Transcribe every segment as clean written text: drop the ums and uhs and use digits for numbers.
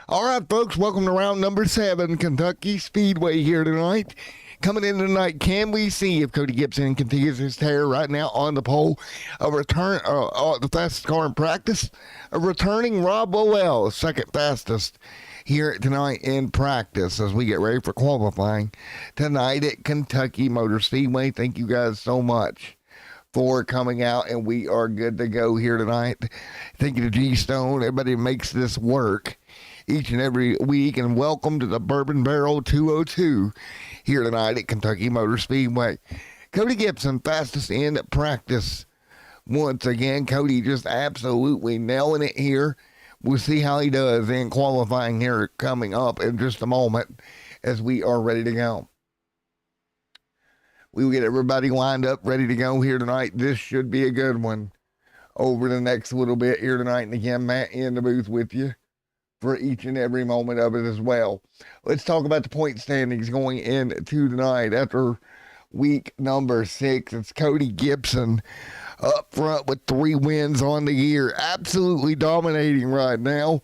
All right, folks, welcome to round number 7, Kentucky Speedway here tonight. Coming in tonight, can we see if Cody Gibson continues his tear right now on the pole? The fastest car in practice. A returning Rob Lowell, second fastest here tonight in practice as we get ready for qualifying tonight at Kentucky Motor Speedway. Thank you guys so much for coming out, and we are good to go here tonight. Thank you to G Stone, everybody makes this work each and every week, and welcome to the Bourbon Barrel 202 here tonight at Kentucky Motor Speedway. Cody Gibson, fastest in practice. Once again, Cody just absolutely nailing it here. We'll see how he does in qualifying here coming up in just a moment as we are ready to go. We will get everybody lined up, ready to go here tonight. This should be a good one over the next little bit here tonight. And again, Matt in the booth with you for each and every moment of it as well. Let's talk about the point standings going into tonight after week number 6. It's Cody Gibson up front with 3 wins on the year. Absolutely dominating right now.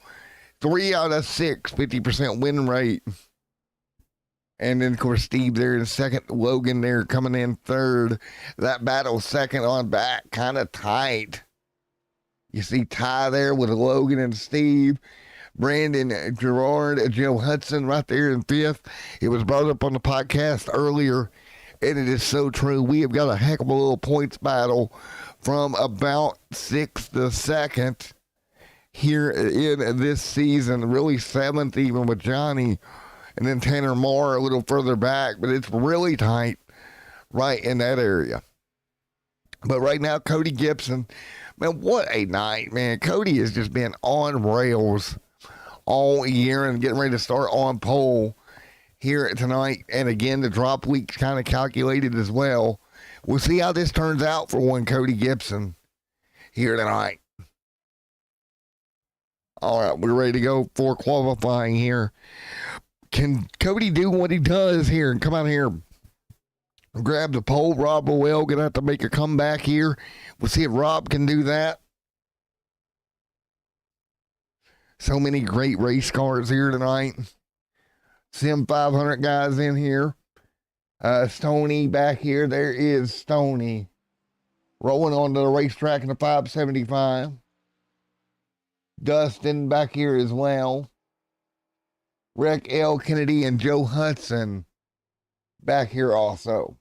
3 out of 6, 50% win rate. And then, of course, Steve there in second. Logan there coming in third. That battle second on back, kind of tight. You see Ty there with Logan and Steve. Brandon Gerard, Joe Hudson right there in 5th. It was brought up on the podcast earlier, and it is so true. We have got a heck of a little points battle from about 6th to 2nd here in this season. Really 7th even with Johnny. And then Tanner Moore a little further back, but it's really tight right in that area. But right now, Cody Gibson, man, what a night, man. Cody has just been on rails all year and getting ready to start on pole here tonight. And again, the drop week's kind of calculated as well. We'll see how this turns out for one Cody Gibson here tonight. All right, we're ready to go for qualifying here. Can Cody do what he does here and come out here and grab the pole? Rob Lowell going to have to make a comeback here. We'll see if Rob can do that. So many great race cars here tonight. Sim 500 guys in here. Stoney back here. There is Stoney rolling onto the racetrack in the 575. Dustin back here as well. Rick L. Kennedy and Joe Hudson back here also.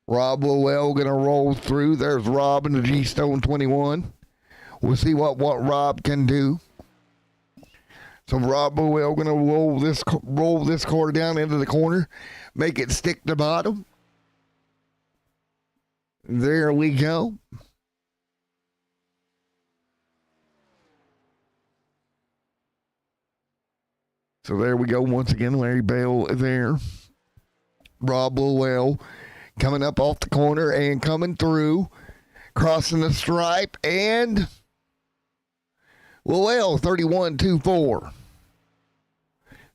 Rob Lowell going to roll through. There's Rob in the G-Stone 21. We'll see what Rob can do. So Rob Lowell going to roll this car down into the corner, make it stick to bottom. There we go. So there we go once again. Larry Bale there. Rob Lowell coming up off the corner and coming through, crossing the stripe, and Lowell 31.24.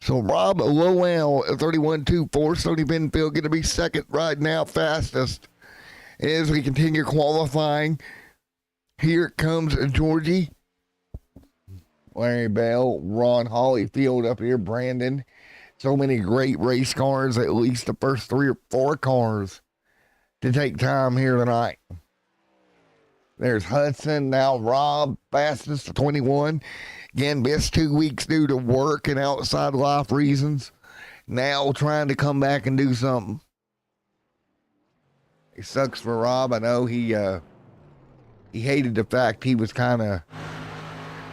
So Rob Lowell 31.24. Stoney Benfield going to be second right now, fastest as we continue qualifying. Here comes Georgie. Larry Bell, Ron Hollyfield up here, Brandon. So many great race cars, at least the first 3 or 4 cars to take time here tonight. There's Hudson, now Rob, fastest to 21. Again, missed 2 weeks due to work and outside life reasons. Now trying to come back and do something. It sucks for Rob. I know he hated the fact he was kind of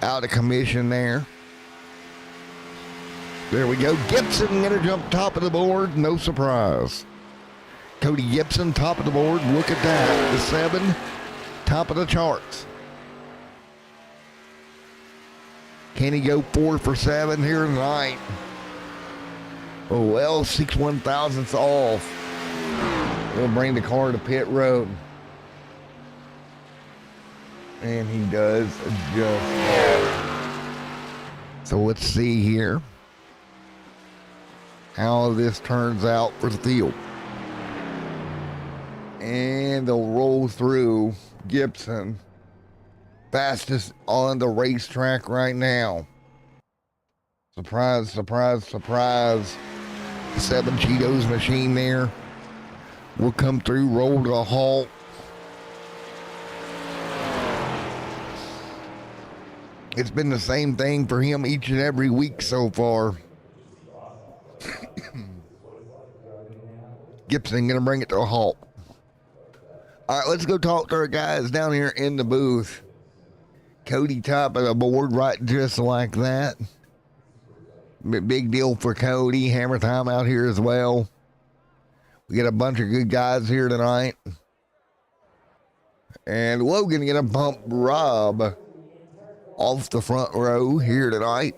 out of commission there. There we go. Gibson going to jump top of the board. No surprise. Cody Gibson, top of the board. Look at that. The 7, top of the charts. Can he go 4 for 7 here tonight? Oh, well, 6 1/1000ths off. We'll bring the car to pit road. And he does just that. So let's see here how this turns out for the field. And they'll roll through Gibson. Fastest on the racetrack right now. Surprise, surprise, surprise. 7 Cheetos machine there will come through, roll to a halt. It's been the same thing for him each and every week so far. Gibson going to bring it to a halt. All right, let's go talk to our guys down here in the booth. Cody top of the board, right just like that. Big deal for Cody. Hammer time out here as well. We got a bunch of good guys here tonight. And Logan going to bump Rob off the front row here tonight.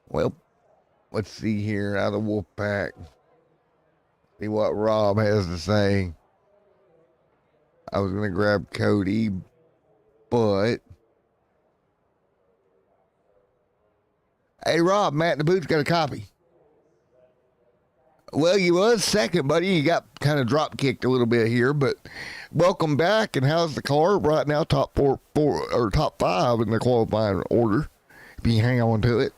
Well, let's see here out of the Wolfpack. See what Rob has to say. I was going to grab Cody, but... Hey, Rob, Matt in the booth's got a copy. Well, you was second, buddy. You got kind of drop kicked a little bit here, but welcome back. And how's the car right now? Top four or top 5 in the qualifying order. If you hang on to it.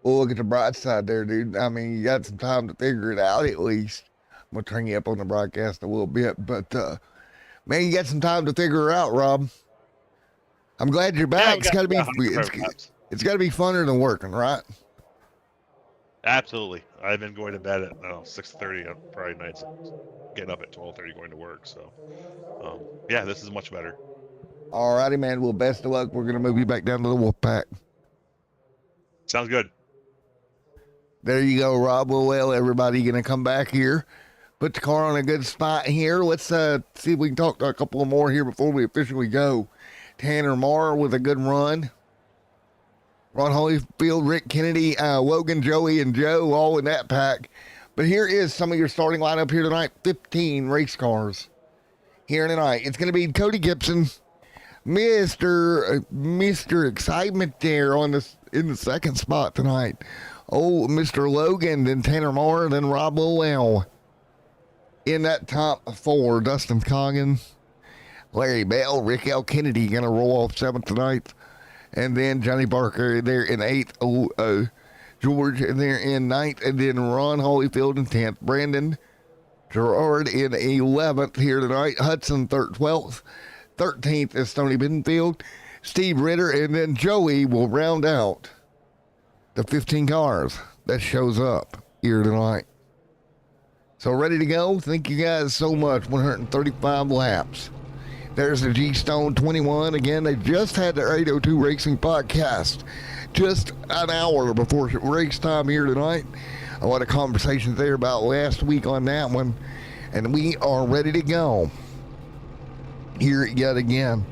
Well, look at the bright side there, dude. I mean, you got some time to figure it out at least. I'm going to turn you up on the broadcast a little bit, but, man, you got some time to figure it out, Rob. I'm glad you're back. It's got to be, it's got to be funner than working, right? Absolutely. I've been going to bed at 6:30 on Friday nights, getting up at 12:30 going to work. So, yeah, this is much better. All righty, man. Well, best of luck. We're going to move you back down to the Wolfpack. Sounds good. There you go, Rob. Well, everybody going to come back here. Put the car on a good spot here. Let's see if we can talk to a couple of more here before we officially go. Tanner Marr with a good run. Ron Holyfield, Rick Kennedy, Logan, Joey, and Joe all in that pack. But here is some of your starting lineup here tonight. 15 race cars here tonight. It's going to be Cody Gibson, Mr. Excitement there in the second spot tonight. Oh, Mr. Logan, then Tanner Marr, then Rob Lowell. In that top 4, Dustin Coggins, Larry Bell, Rick L. Kennedy going to roll off 7th tonight. And then Johnny Barker there in 8th. George there in 9th. And then Ron Holyfield in 10th. Brandon Gerard in 11th here tonight. Hudson 12th. 13th is Tony Benfield. Steve Ritter. And then Joey will round out the 15 cars that shows up here tonight. So ready to go? Thank you guys so much. 135 laps. There's the G-Stone 21. Again, they just had their 802 Racing podcast just an hour before race time here tonight. A lot of conversations there about last week on that one. And we are ready to go here yet again.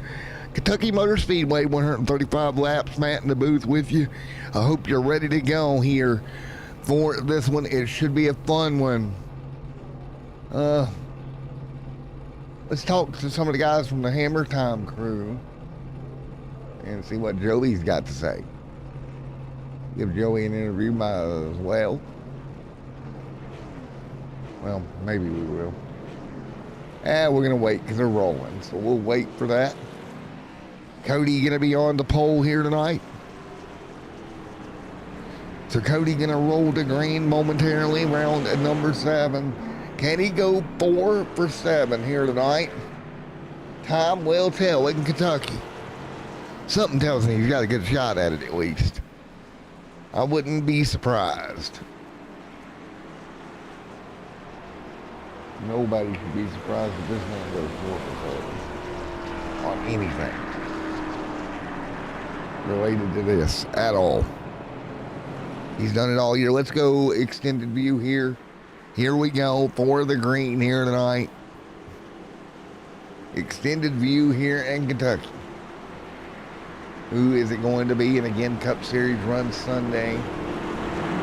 Kentucky Motor Speedway, 135 laps. Matt in the booth with you. I hope you're ready to go here for this one. It should be a fun one. Let's talk to some of the guys from the Hammer Time crew and see what Joey's got to say. Give Joey an interview as well. Well, maybe we will. We're going to wait because they're rolling, so we'll wait for that. Cody going to be on the pole here tonight. So Cody going to roll to green momentarily, round at number 7. Can he go 4 for 7 here tonight? Time will tell in Kentucky. Something tells me he's got a good shot at it at least. I wouldn't be surprised. Nobody should be surprised if this man goes 4 for 7 on anything related to this at all. He's done it all year. Let's go extended view here. Here we go for the green here tonight. Extended view here in Kentucky. Who is it going to be? And again, Cup Series runs Sunday.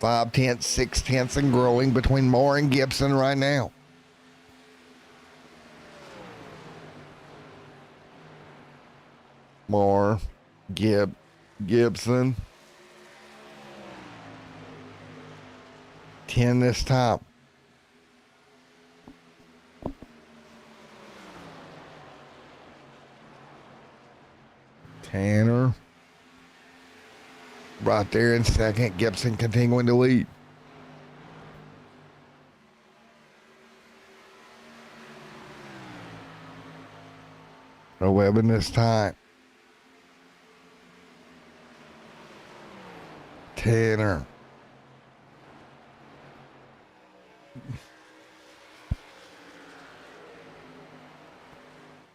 5/10, 6/10, and growing between Moore and Gibson right now. Moore, Gibson. 10 this time. Tanner. Right there in second. Gibson continuing to lead. $11 this time. Tanner.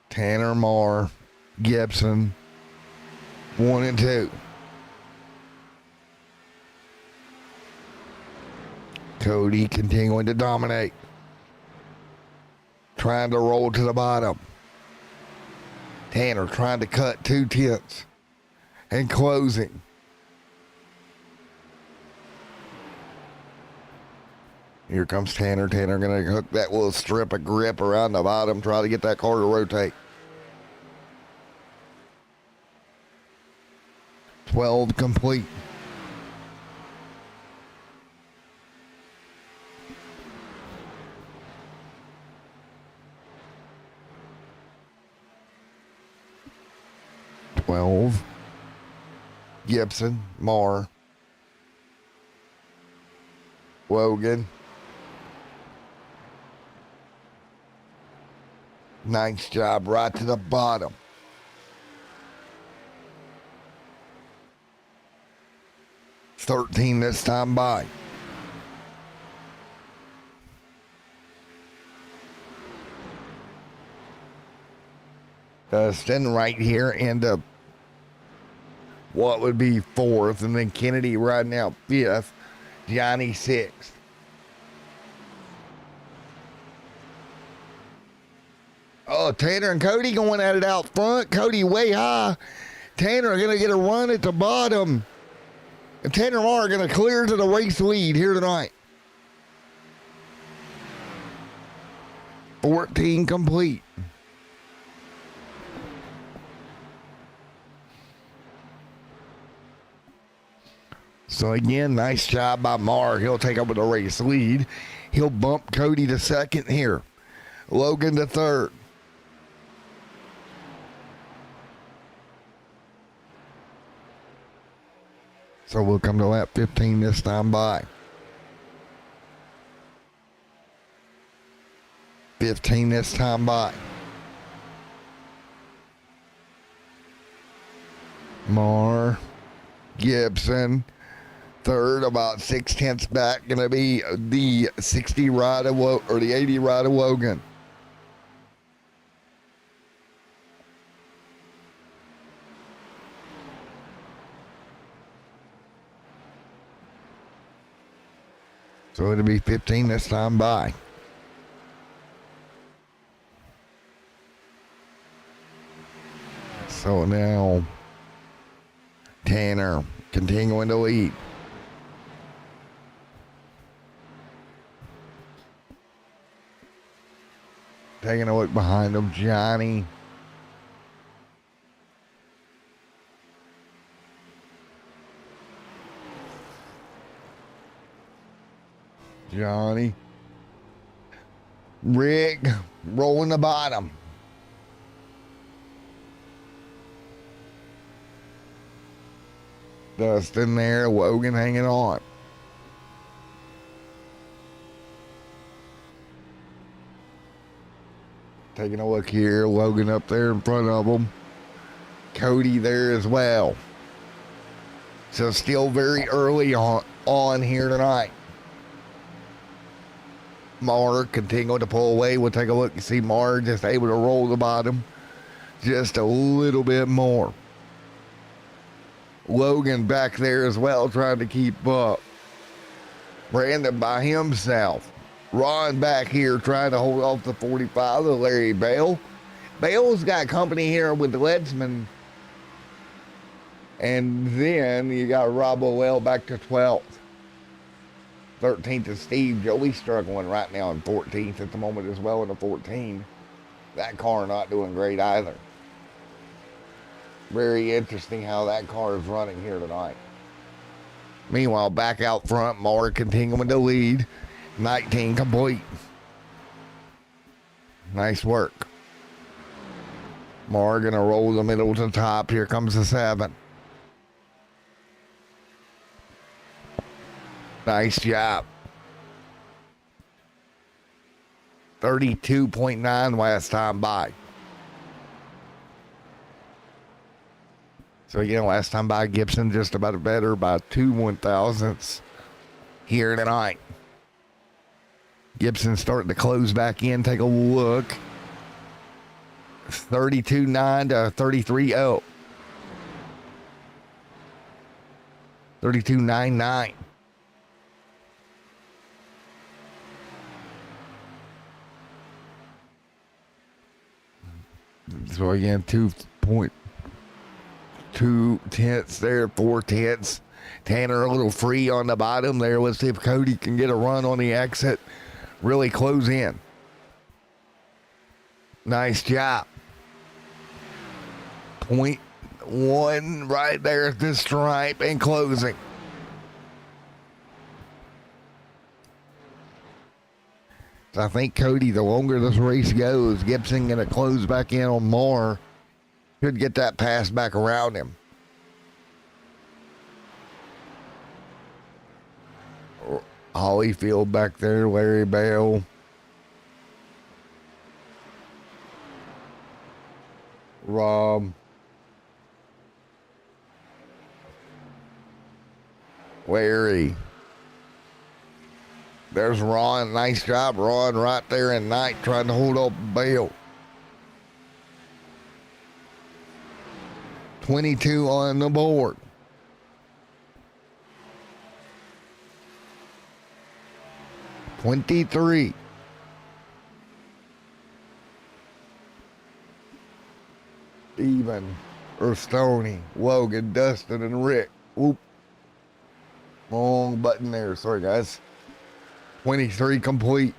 Tanner, Moore, Gibson, 1 and 2. Cody continuing to dominate. Trying to roll to the bottom. Tanner trying to cut 2/10 and closing. Here comes Tanner. Tanner going to hook that little strip of grip around the bottom, try to get that car to rotate. 12 complete. Gibson, Moore, Logan. Nice job right to the bottom. $13 this time by. Dustin right here into what would be 4th, and then Kennedy right now 5th, Johnny 6th. Oh, Tanner and Cody going at it out front. Cody way high. Tanner going to get a run at the bottom. And Tanner and Moore are going to clear to the race lead here tonight. 14 complete. So again, nice job by Moore. He'll take over the race lead. He'll bump Cody to second here. Logan to third. So we'll come to lap 15 this time by. 15 this time by. Moore, Gibson, third, about 6/10 back. Going to be the 60 ride of or the 80 ride of Logan. So it'll be 15 this time by. So now Tanner continuing to lead. Taking a look behind him, Johnny. Rick rolling the bottom. Dustin there, Logan hanging on. Taking a look here, Logan up there in front of him. Cody there as well. So still very early on here tonight. Moore continuing to pull away. We'll take a look and see Moore just able to roll the bottom just a little bit more. Logan back there as well, trying to keep up. Brandon by himself. Ron back here trying to hold off the 45 of Larry Bale. Bale's got company here with the Ledsman. And then you got Rob Owell back to 12th. 13th is Steve. Joey's struggling right now in 14th at the moment as well in the 14. That car not doing great either. Very interesting how that car is running here tonight. Meanwhile, back out front, Moore continuing to lead. 19 complete. Nice work. Moore gonna roll the middle to the top. Here comes the 7. Nice job. 32.9 last time by. So again, last time by Gibson just about better by 2 1/1000ths here tonight. Gibson starting to close back in. Take a look. 32.9 to 33.0. 32.99. So again, 2.2 tenths there, 4 tenths. Tanner a little free on the bottom there. Let's see if Cody can get a run on the exit. Really close in. Nice job. 0.1 right there at this stripe and closing. So I think Cody, the longer this race goes, Gibson going to close back in on Moore. Could get that pass back around him. Hollyfield back there, Larry Bell. Rob. Larry. There's Ron. Nice job, Ron, right there in night trying to hold up Bell. 22 on the board. $23. Steven or Stoney, Logan, Dustin, and Rick. Whoop. Wrong button there. Sorry, guys. 23 complete.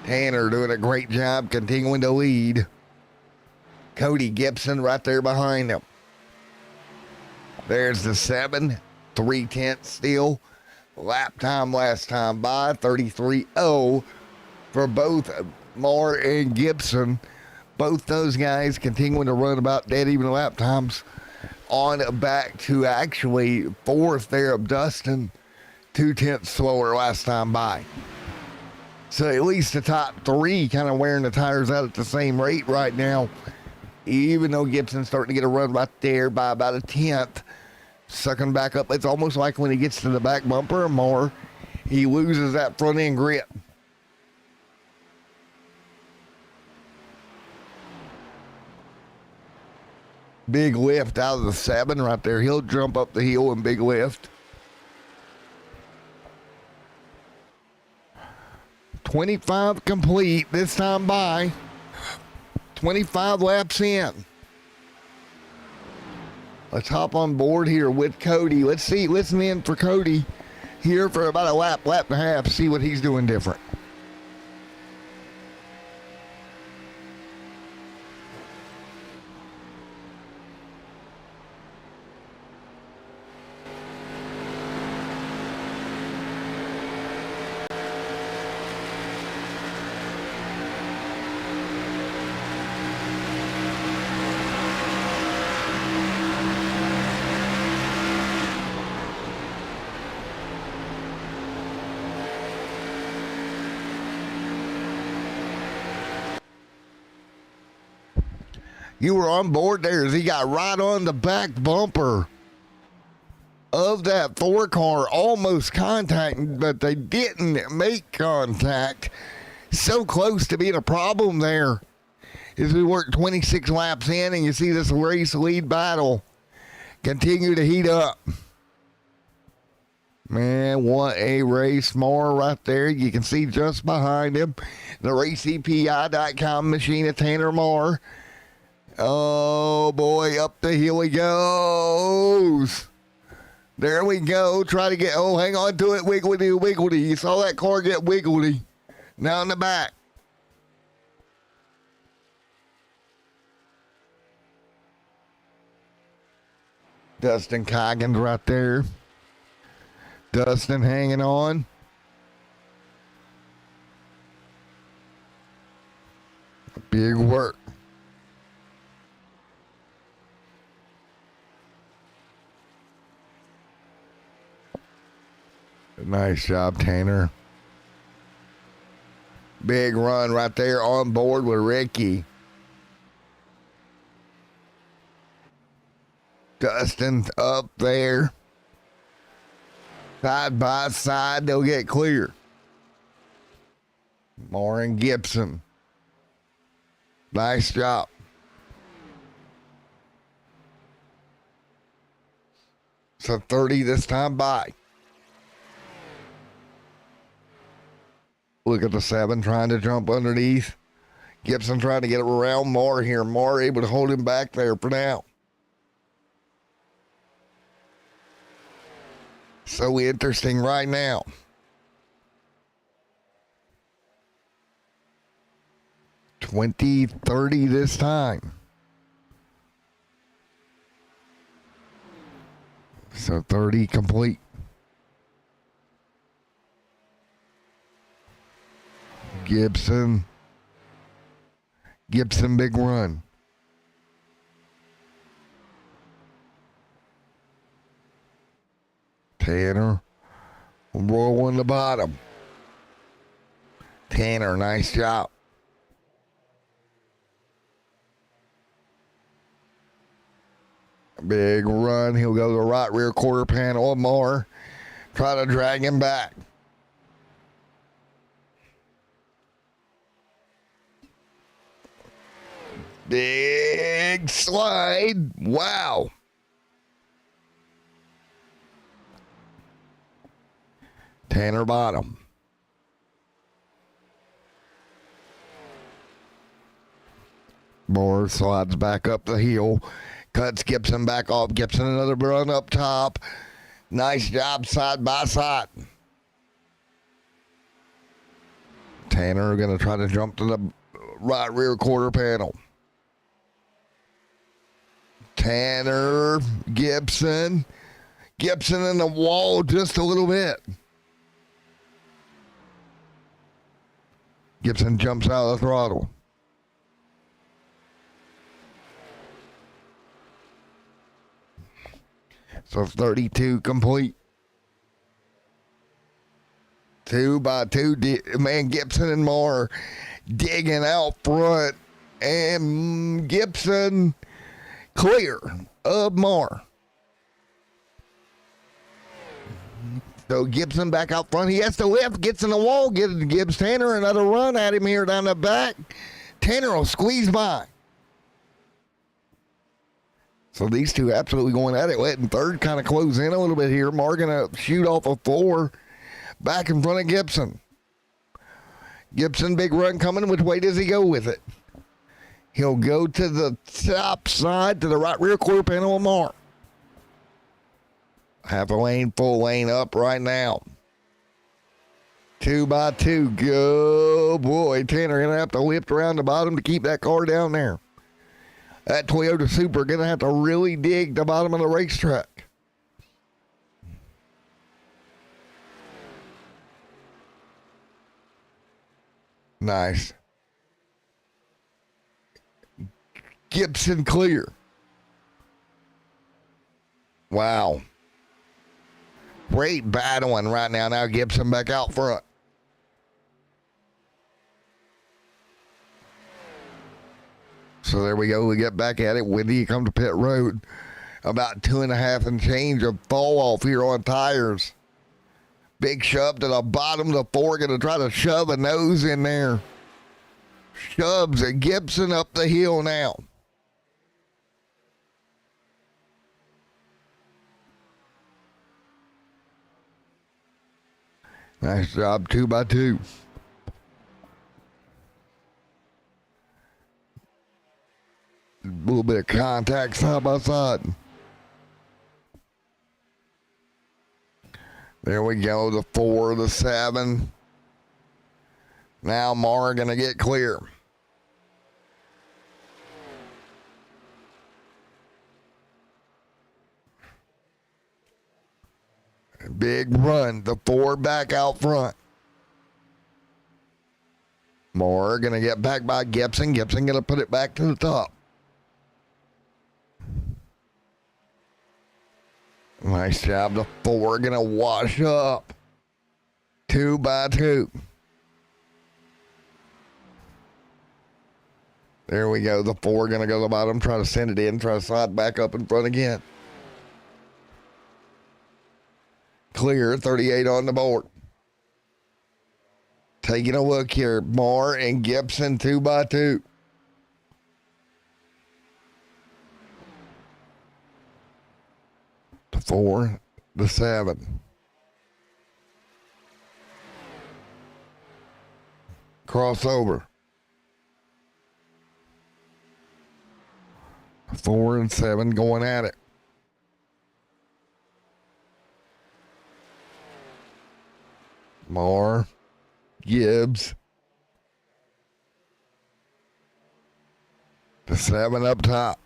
Tanner doing a great job continuing to lead. Cody Gibson right there behind him. There's the 7. 3 tenths still. Lap time last time by 33.0 for both Moore and Gibson. Both those guys continuing to run about dead even lap times. On back to actually 4th there of Dustin. 2 tenths slower last time by. So at least the top 3 kind of wearing the tires out at the same rate right now. Even though Gibson's starting to get a run right there by about a 10th. Sucking back up. It's almost like when he gets to the back bumper or more, he loses that front end grip. Big lift out of the 7 right there. He'll jump up the hill and big lift. 25 complete this time by. 25 laps in. Let's hop on board here with Cody. Let's see, listen in for Cody here for about a lap and a half, see what he's doing different. You were on board there as he got right on the back bumper of that 4 car, almost contacting, but they didn't make contact. So close to being a problem there as we work 26 laps in, and you see this race lead battle continue to heat up. Man, what a race. More right there. You can see just behind him the RaceCPI.com machine of Tanner Moore. Oh, boy, up the hill he goes. There we go. Try to get, oh, hang on to it. Wiggledy, wiggledy. You saw that car get wiggledy. Now in the back. Dustin Coggins right there. Dustin hanging on. Big work. Nice job, Tanner. Big run right there on board with Ricky. Dustin up there. Side by side, they'll get clear. Moore and Gibson. Nice job. So 30 this time by. Look at the 7 trying to jump underneath. Gibson trying to get around Moore here. Moore able to hold him back there for now. So interesting right now. $20-30 this time. So 30 complete. Gibson, big run. Tanner, rolling the bottom. Tanner, nice job. Big run. He'll go to the right rear quarter panel of Moore. Try to drag him back. Big slide. Wow. Tanner bottom. Moore slides back up the hill. Cuts Gibson back off. Gibson another run up top. Nice job side by side. Tanner going to try to jump to the right rear quarter panel. Tanner, Gibson in the wall just a little bit. Gibson jumps out of the throttle. So 32 complete. 2 by 2. Man, Gibson and Moore digging out front. And Gibson clear of Moore. So Gibson back out front. He has to lift, gets in the wall, gives Tanner another run at him here down the back. Tanner will squeeze by. So these two absolutely going at it. Letting third kind of close in a little bit here. Moore going to shoot off a 4 back in front of Gibson. Gibson, big run coming. Which way does he go with it? He'll go to the top side, to the right rear quarter panel of Moore. Half a lane, full lane up right now. 2 by 2. Go, boy. Tanner going to have to lift around the bottom to keep that car down there. That Toyota Supra going to have to really dig the bottom of the racetrack. Nice. Gibson clear. Wow. Great battling right now. Now Gibson back out front. So there we go. We get back at it. When you come to pit road, about 2.5 and change of fall off here on tires. Big shove to the bottom of the 4. Going to try to shove a nose in there. Shoves a Gibson up the hill now. Nice job, 2 by 2. A little bit of contact side by side. There we go. The 4, the 7. Now Mar going to get clear. Big run. The 4 back out front. Moore going to get back by Gibson. Gibson going to put it back to the top. Nice job. The 4 going to wash up. 2 by 2. There we go. The 4 going to go to the bottom. Try to send it in. Try to slide back up in front again. Clear. 38 on the board. Taking a look here. Moore and Gibson 2 by 2. The 4, the 7. Crossover. 4 and 7 going at it. Moore. Gibbs. The 7 up top.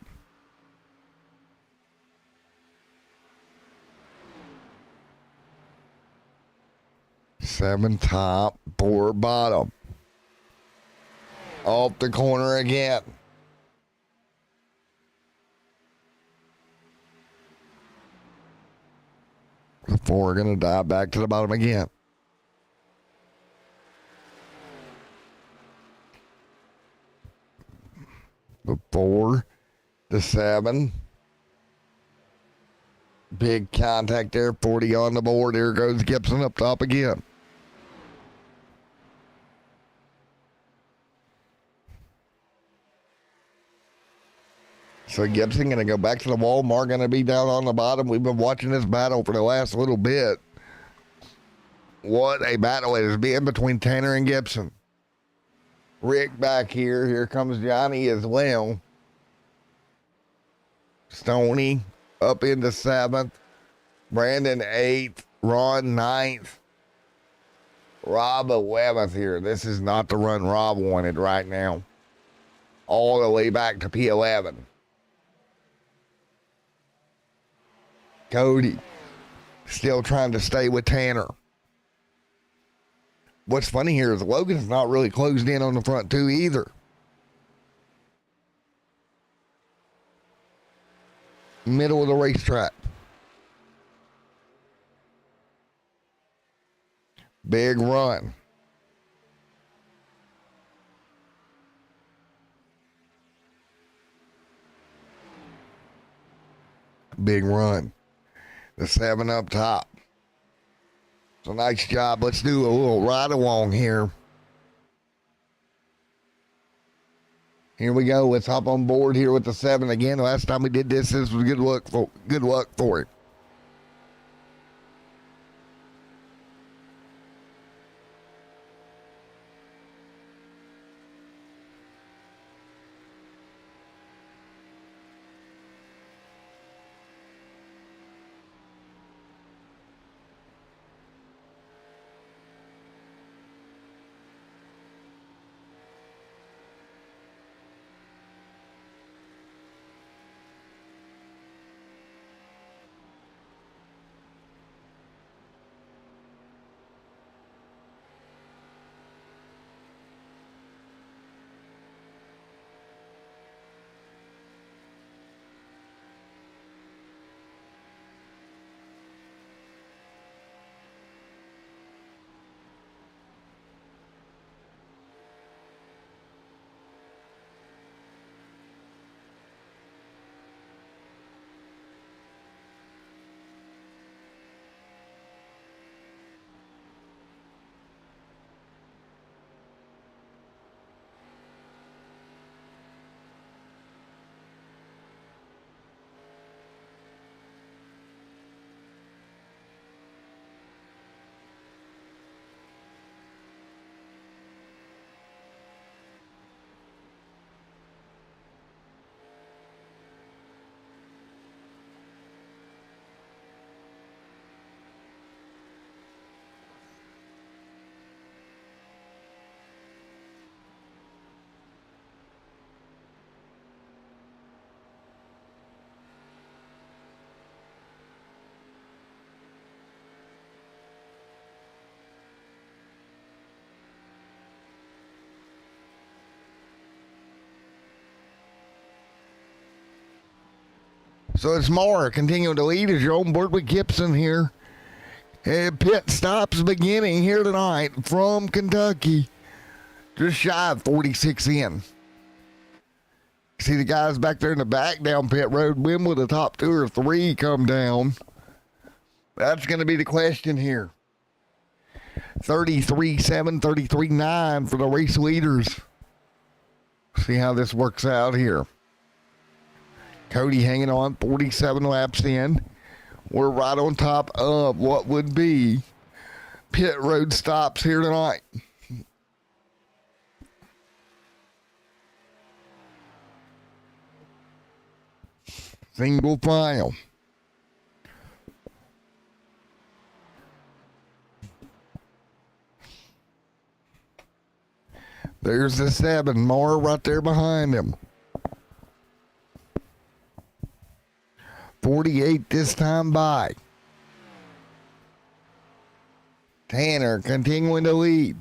Seven top, 4 bottom. Off the corner again. The 4 going to dive back to the bottom again. The 4, the 7. Big contact there, 40 on the board. Here goes Gibson up top again. So Gibson going to go back to the wall. Mark going to be down on the bottom. We've been watching this battle for the last little bit. What a battle it has been between Tanner and Gibson. Rick back here. Here comes Johnny as well. Stoney up into 7th. Brandon 8th. Ron 9th. Rob 11th here. This is not the run Rob wanted right now. All the way back to P11. Cody still trying to stay with Tanner. What's funny here is Logan's not really closed in on the front 2 either. Middle of the racetrack. Big run. Big run. The 7 up top. So nice job. Let's do a little ride along here. Here we go. Let's hop on board here with the 7 again. Last time we did this was good luck for it. So it's Moore continuing to lead as you're on board with Gibson here. And pit stops beginning here tonight from Kentucky. Just shy of 46 in. See the guys back there in the back down pit road. When will the top 2 or 3 come down? That's going to be the question here. 33-7, 33-9 for the race leaders. See how this works out here. Cody hanging on, 47 laps in. We're right on top of what would be pit road stops here tonight. Single file. There's the 7, Moore right there behind him. 48 this time by. Tanner continuing to lead.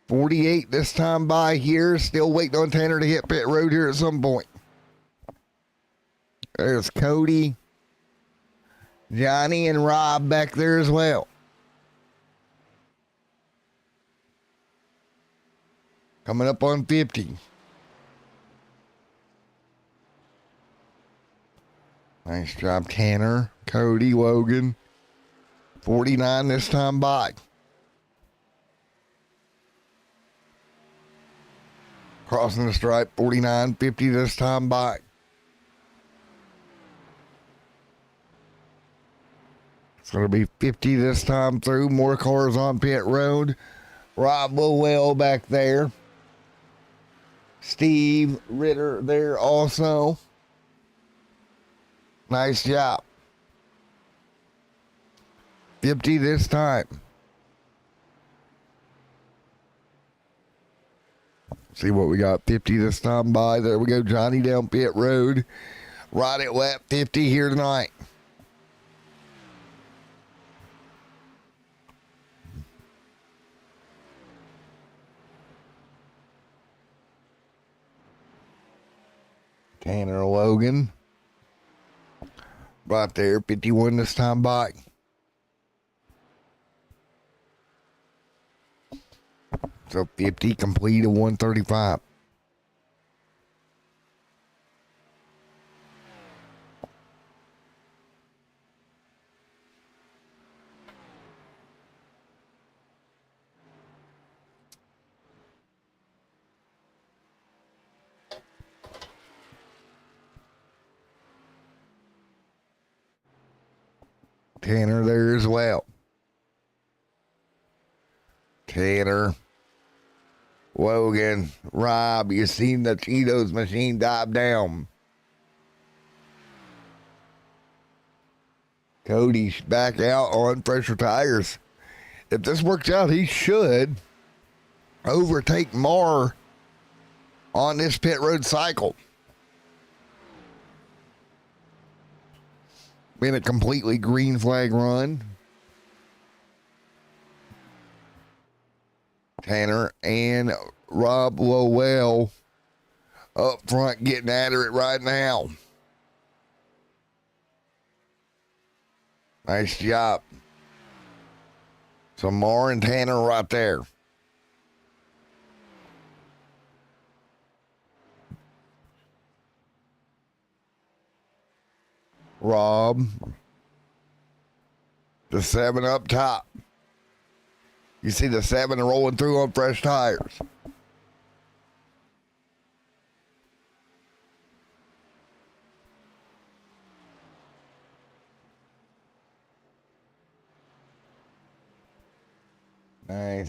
48 this time by here. Still waiting on Tanner to hit pit road here at some point. There's Cody, Johnny, and Rob back there as well. Coming up on 50. Nice job, Tanner, Cody, Logan. 49 this time by. Crossing the stripe, 49, 50 this time by. It's going to be 50 this time through. More cars on pit road. Rob Lowell back there. Steve Ritter there also. Nice job. 50 this time. See what we got. 50 this time by. There we go. Johnny down pit road. Right at lap 50 here tonight. Tanner Logan. Right there. 51 this time by. So 50 complete of 135. Tanner there as well. Tanner, Logan, Rob, you seen the Cheetos machine dive down. Cody's back out on pressure tires. If this works out, he should overtake Marr on this pit road cycle. Been a completely green flag run. Tanner and Rob Lowell up front getting after it right now. Nice job. So Marr and Tanner right there. Rob. The 7 up top. You see the 7 rolling through on fresh tires.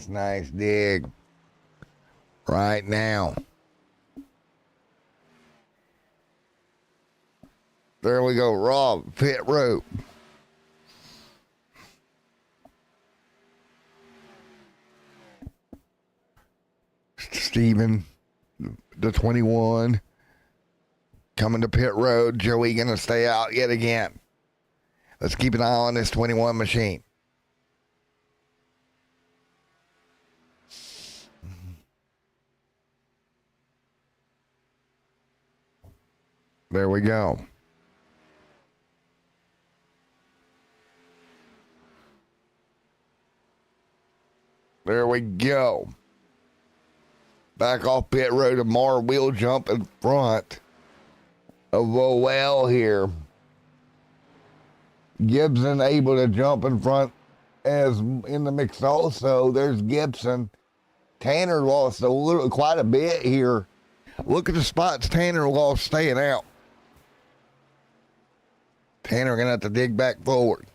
Nice dig. Right now. There we go, Rob, pit road. Steven, the 21, coming to pit road. Joey gonna stay out yet again. Let's keep an eye on this 21 machine. There we go. There we go. Back off pit road, Amar will jump in front of Lowell here. Gibson able to jump in front as in the mix also. There's Gibson. Tanner lost quite a bit here. Look at the spots Tanner lost staying out. Tanner gonna have to dig back forward.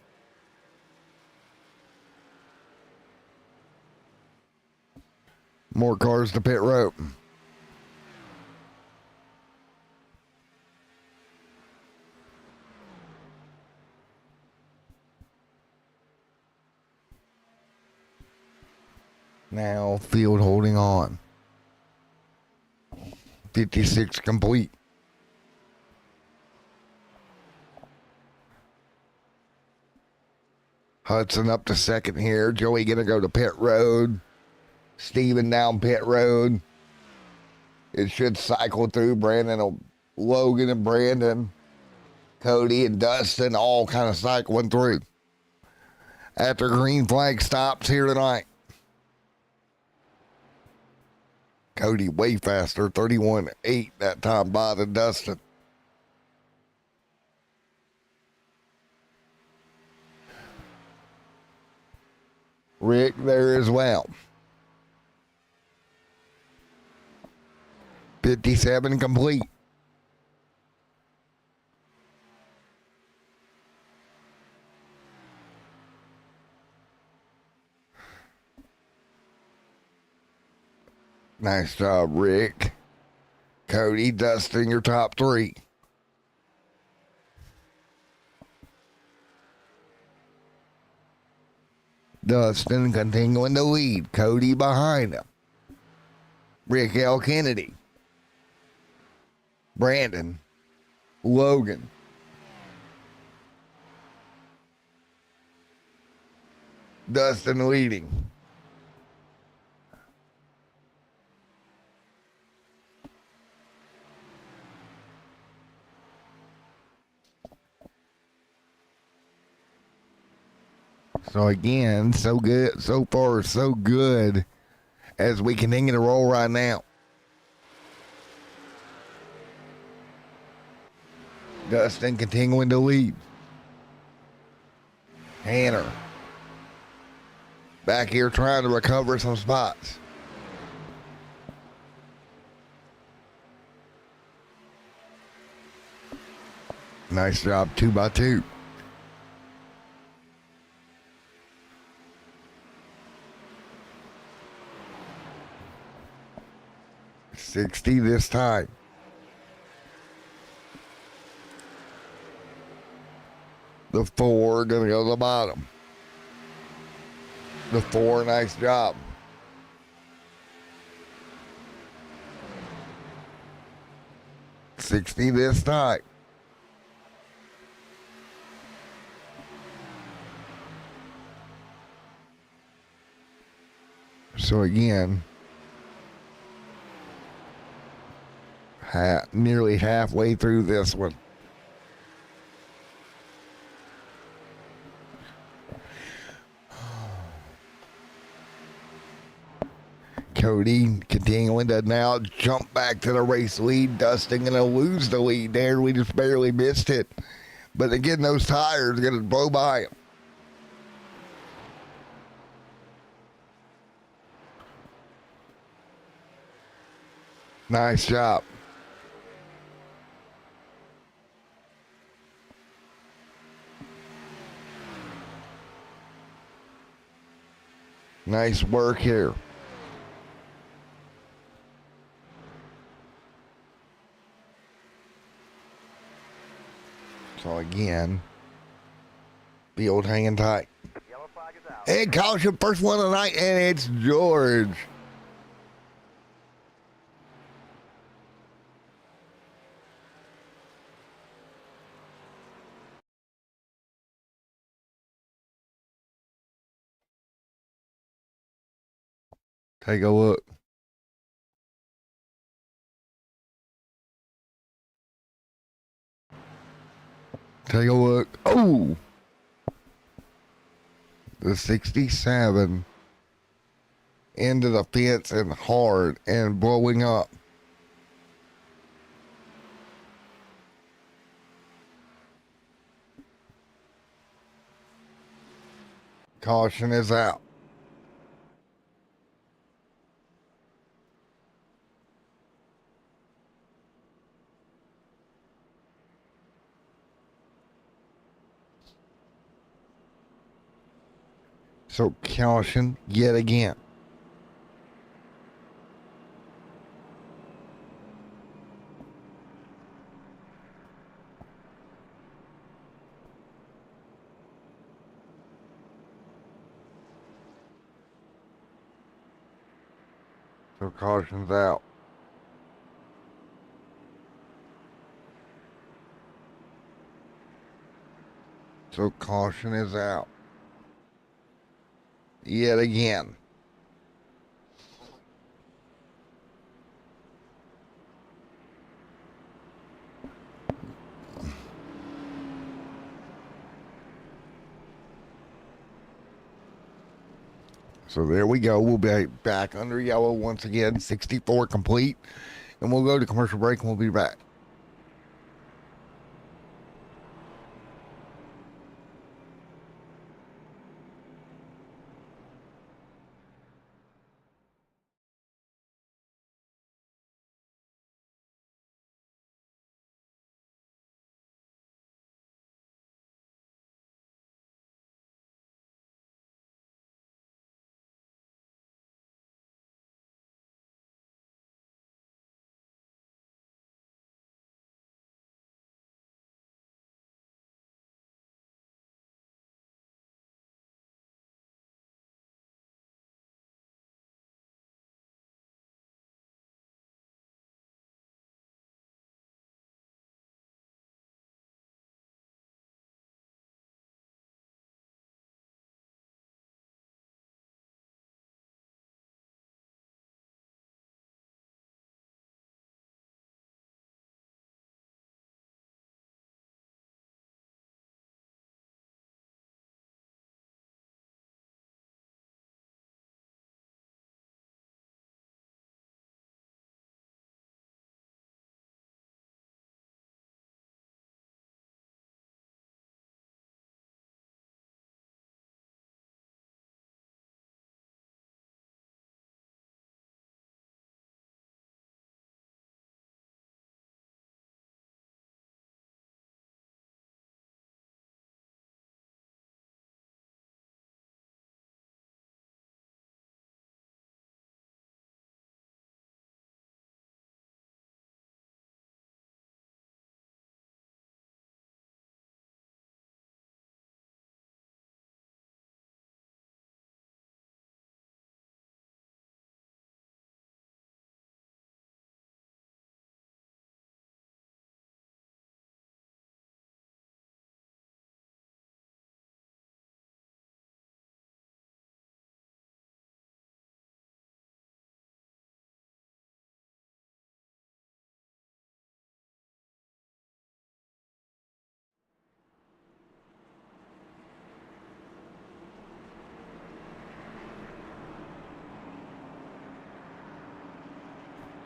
More cars to pit road. Now field holding on. 56 complete. Hudson up to second here. Joey gonna go to pit road. Steven down pit road. It should cycle through. Logan and Brandon, Cody and Dustin all kind of cycling through. After green flag stops here tonight. Cody way faster, 31.8 that time by the Dustin. Rick there as well. 57 complete. Nice job, Rick. Cody, Dustin, your top three. Dustin continuing to lead. Cody behind him. Rick L. Kennedy. Brandon. Logan. Dustin leading. So again, so good. So far, so good as we continue to roll right now. Dustin continuing to lead. Hanner back here trying to recover some spots. Nice job, 2x2. $60 this time. The 4 gonna go to the bottom. The 4, nice job. $60 this time. So again, nearly halfway through this one. Cody continuing to now jump back to the race lead. Dustin going to lose the lead there. We just barely missed it. But again, those tires are going to blow by him. Nice job. Nice work here. So again, field hanging tight. And caution, first one of the night, and it's George. Take a look. Take a look. Oh, the 67 into the fence and hard and blowing up. Caution is out. So caution yet again. So caution's out. So caution is out. Yet again. So there we go. We'll be back under yellow once again. 64 complete. And we'll go to commercial break and we'll be back.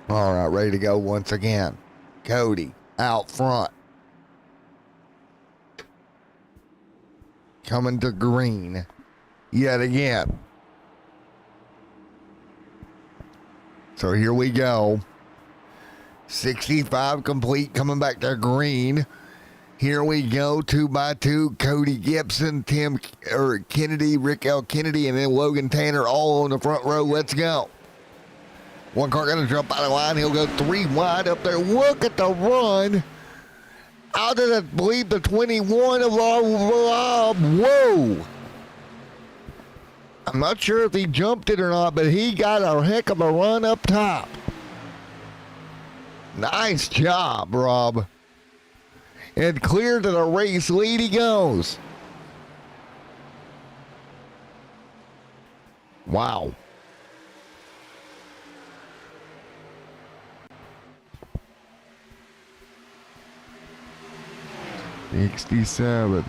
All right, ready to go once again. Cody out front. Coming to green yet again. So here we go. 65 complete, coming back to green. Here we go, 2 by 2. Cody Gibson, Kennedy, Rick L. Kennedy, and then Logan Tanner all on the front row. Let's go. One car going to jump out of line. He'll go 3 wide up there. Look at the run. Out of the, believe the 21 of Rob. Whoa. I'm not sure if he jumped it or not, but he got a heck of a run up top. Nice job, Rob. And clear to the race lead he goes. Wow. 67.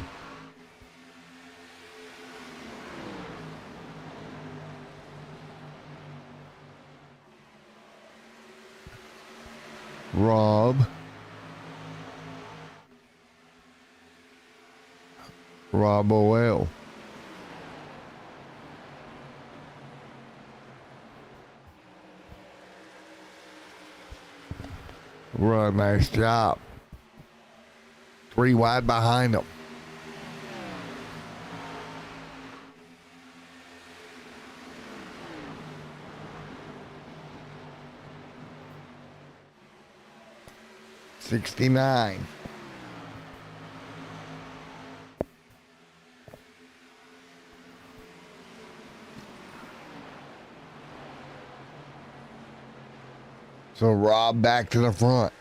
Rob. Rob OL. Run, nice job. 3 wide behind him. $69. So Rob back to the front.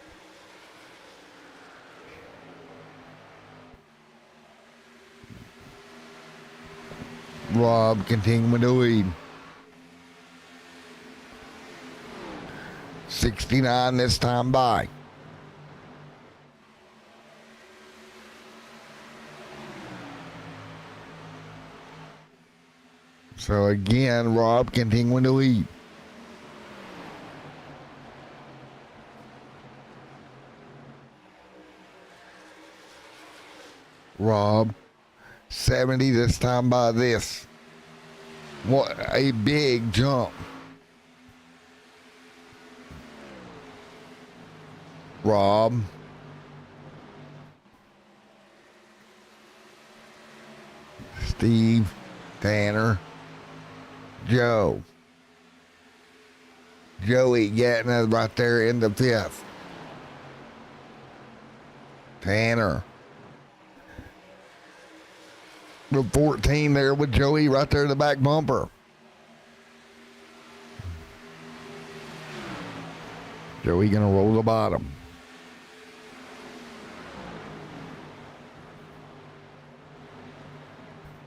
Rob continuing to lead. 69 this time by. So again, Rob continuing to lead. Rob, 70 this time by this. What a big jump. Rob. Steve, Tanner, Joe. Joey getting us right there in the 5th. Tanner. The 14 there with Joey right there in the back bumper. Joey gonna roll the bottom.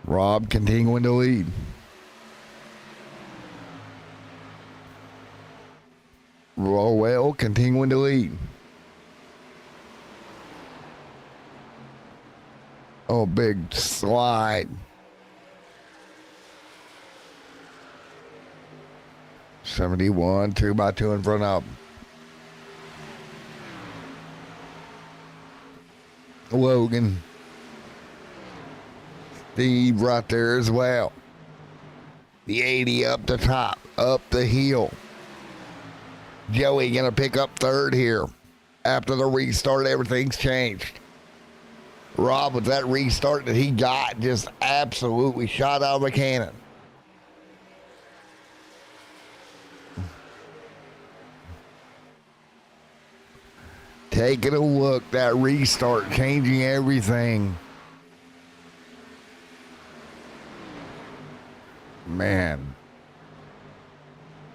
Rob continuing to lead. Rowell continuing to lead. Oh, big slide. 71, 2x2 in front of him. Logan. Steve right there as well. The 80 up the top, up the hill. Joey gonna pick up 3rd here. After the restart, everything's changed. Rob, with that restart that he got, just absolutely shot out of a cannon. Taking a look, that restart changing everything. Man,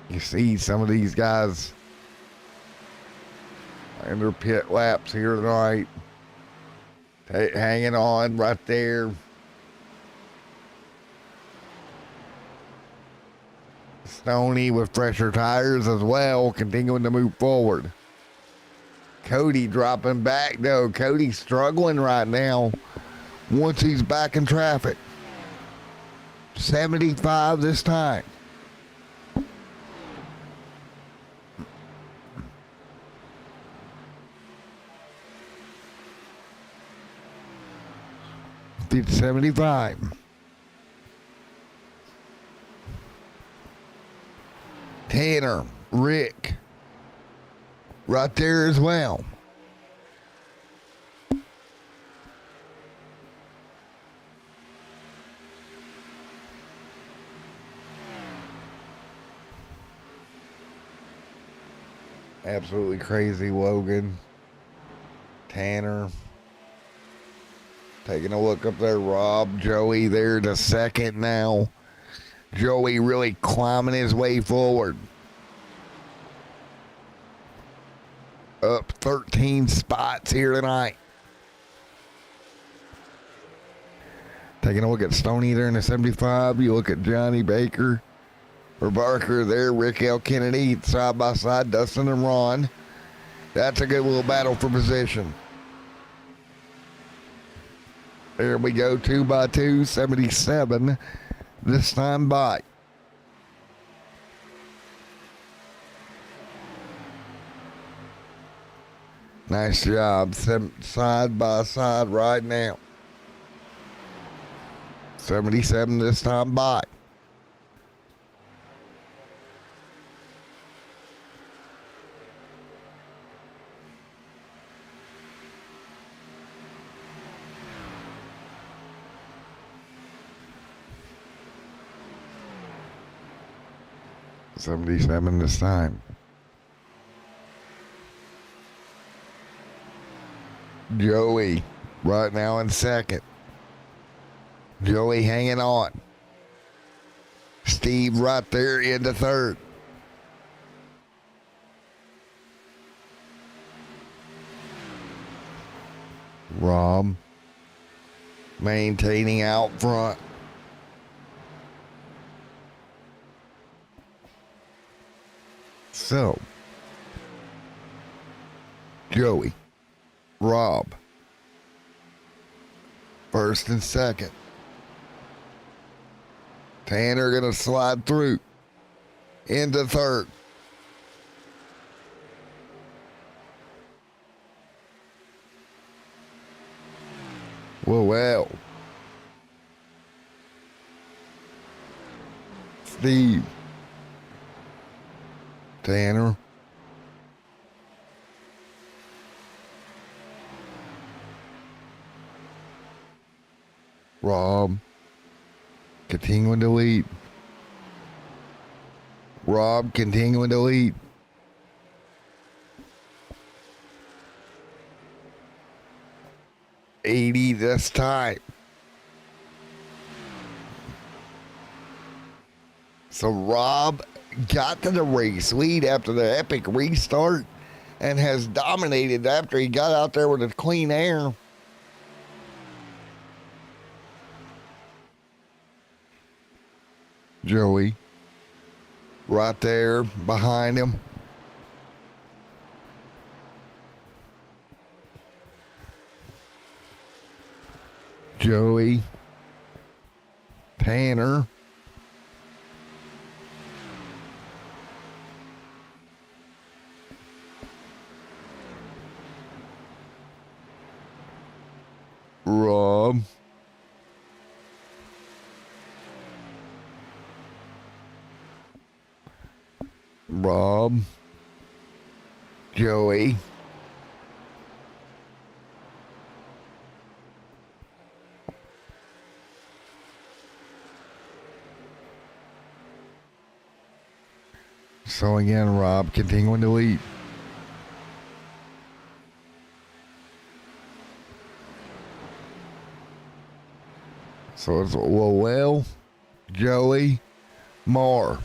you see some of these guys in their pit laps here tonight. Hanging on right there. Stoney with fresher tires as well, continuing to move forward. Cody dropping back though. Cody's struggling right now once he's back in traffic. 75 this time. It's 75. Tanner, Rick, right there as well. Absolutely crazy, Logan. Tanner. Taking a look up there, Rob. Joey there to 2nd now. Joey really climbing his way forward. Up 13 spots here tonight. Taking a look at Stoney there in the 75. You look at Johnny Baker or Barker there. Rick L. Kennedy side by side. Dustin and Ron. That's a good little battle for position. There we go, 2x2, 77. This time by. Nice job. Side by side right now. 77 this time by. $77 this time. Joey right now in second. Joey hanging on. Steve right there in the third. Rob maintaining out front. So, Joey, Rob, first and second. Tanner gonna slide through into third. Well. Steve. Tanner. Rob. Continuing to lead. Rob continuing to lead. $80 this time. So Rob got to the race lead after the epic restart and has dominated after he got out there with the clean air. Joey right there behind him. Joey, Tanner, Rob, Joey, so again, Rob continuing to lead. So it's Lowell, Joey, Marr.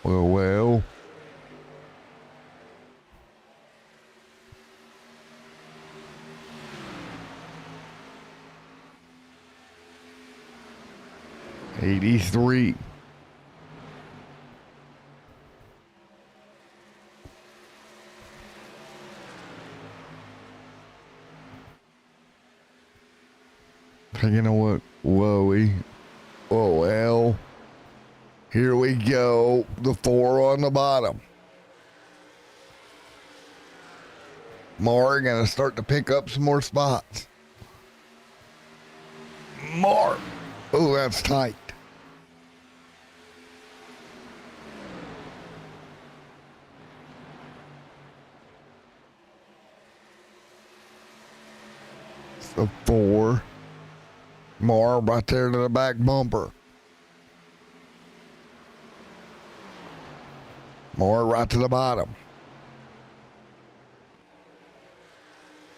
Well. $83. Taking a look, Lowy. Oh, well. Here we go. The 4 on the bottom. Marr gonna start to pick up some more spots. Marr. Oh, that's tight. It's the 4. Marr right there to the back bumper. Marr right to the bottom.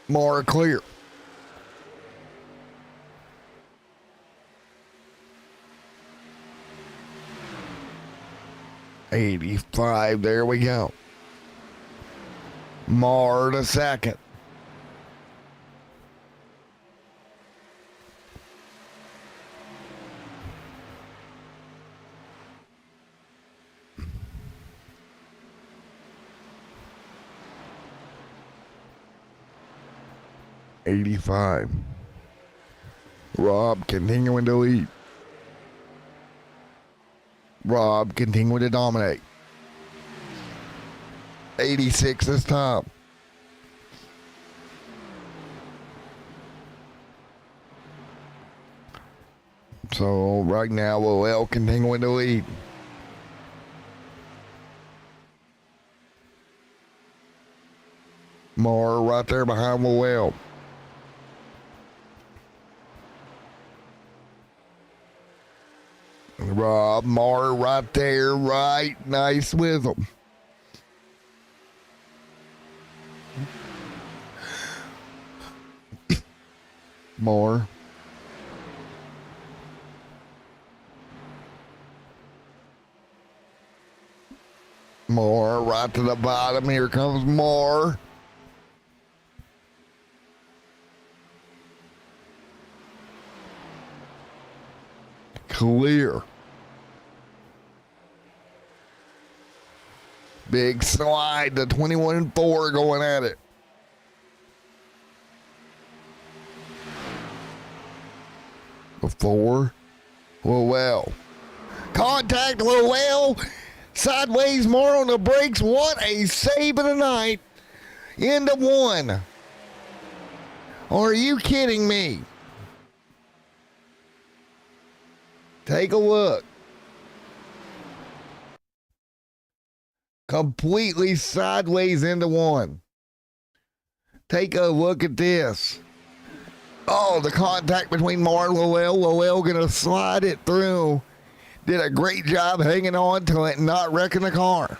Marr clear. $85. There we go. Marr to second. 85. Rob continuing to lead. Rob continuing to dominate. 86 this time. So right now, Lowell continuing to lead. Moore right there behind Lowell. Rob Moore right there, right nice with him. Moore. Moore right to the bottom. Here comes Moore. Clear. Big slide to 21-4 going at it. Before Lowell. Contact Lowell. Sideways more on the brakes. What a save of the night. Into one. Are you kidding me? Take a look. Completely sideways into one. Take a look at this. Oh, the contact between Moore and Lowell. Lowell going to slide it through. Did a great job hanging on to it, not wrecking the car.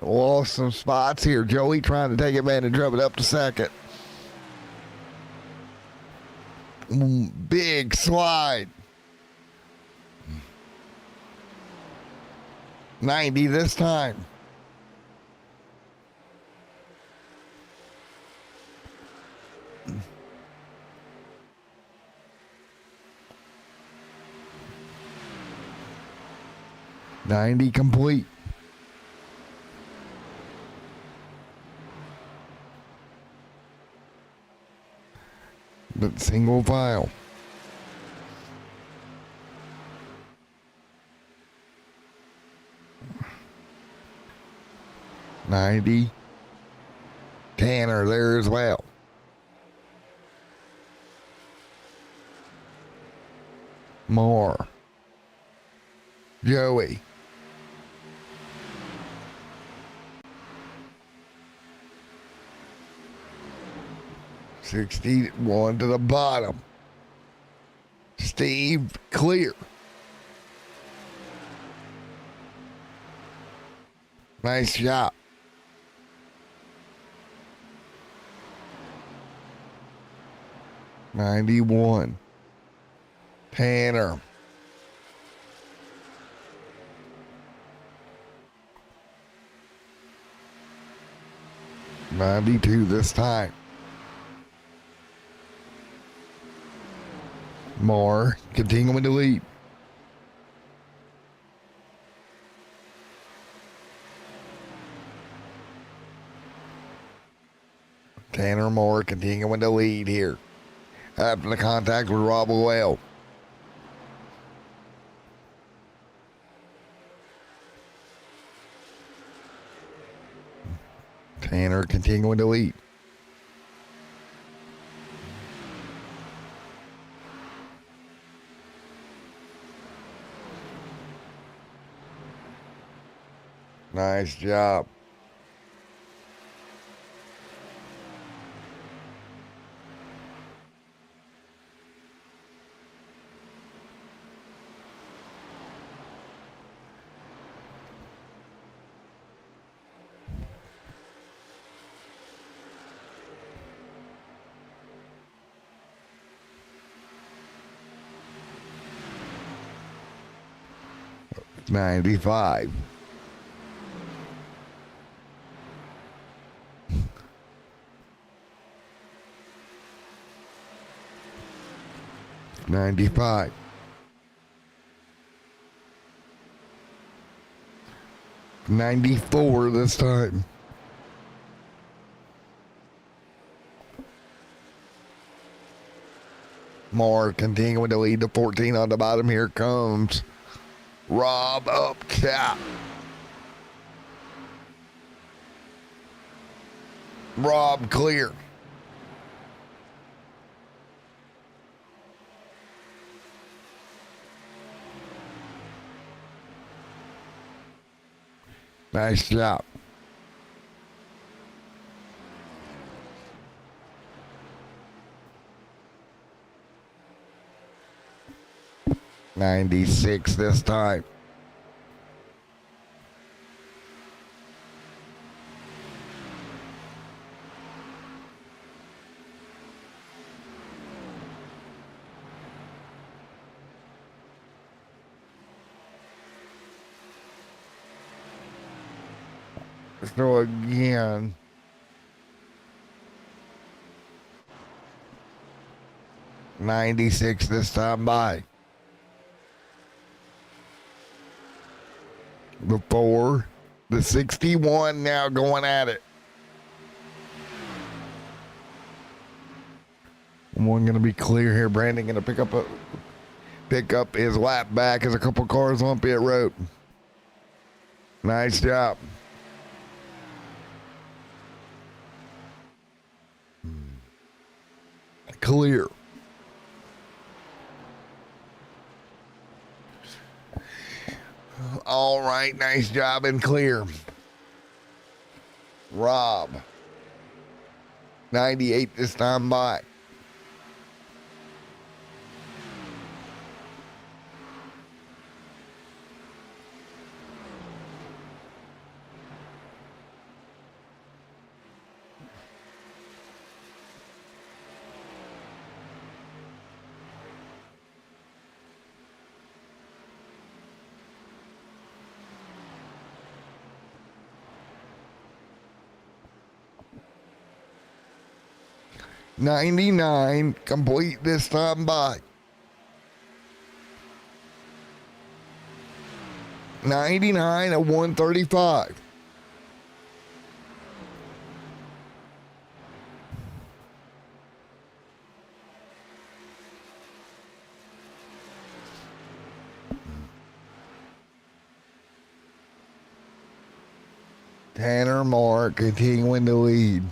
Lost some spots here. Joey trying to take advantage of it up to second. Big slide. 90 this time. $90 complete. But single file. $90. Tanner there as well. More. Joey. $61 to the bottom. Steve clear. Nice shot. $91. Tanner. $92 this time. Moore continuing to lead. Tanner Moore continuing to lead here after the contact with Rob Lowell. Tanner continuing to lead. Nice job. $95. $95. $94 this time. Moore continuing to lead the 14 on the bottom. Here comes Rob up top. Rob clear. Nice job. .96 this time. So again, .96 this time by. The 4, the 61 now going at it. One going to be clear here. Brandon going to pick up his lap back as a couple cars on pit road. Nice job. Clear. All right, nice job and clear. Rob. 98 this time by. .99 complete this time by. 99 at 135. Tanner Moore continuing to lead.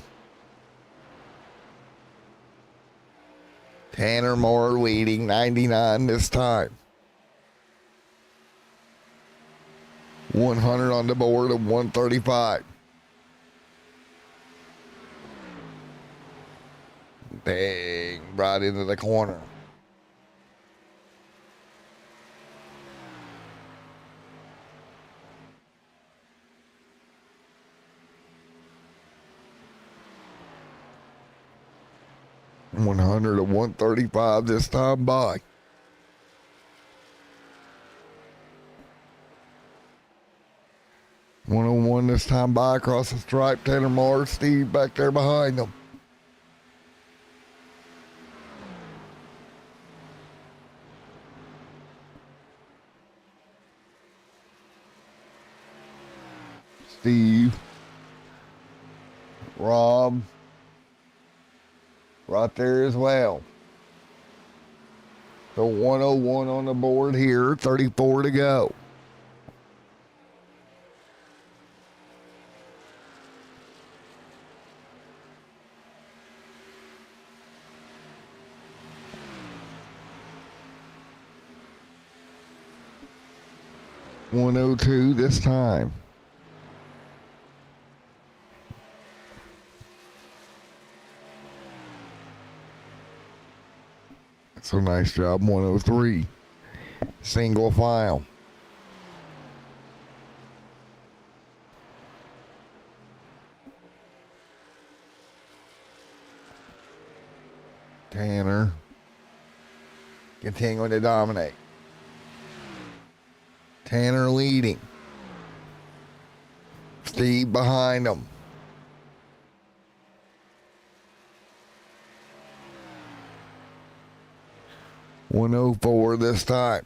Tanner Moore leading 99 this time. 100 on the board of 135. Bang, right into the corner. .100 to 135 this time by. .101 this time by across the stripe. Tanner Moore, Steve back there behind them. Steve. Rob. Right there as well. So 101 on the board here, 34 to go. .102 this time. So nice job. 103. Single file. Tanner continuing to dominate. Tanner leading. Steve behind him. .104 this time.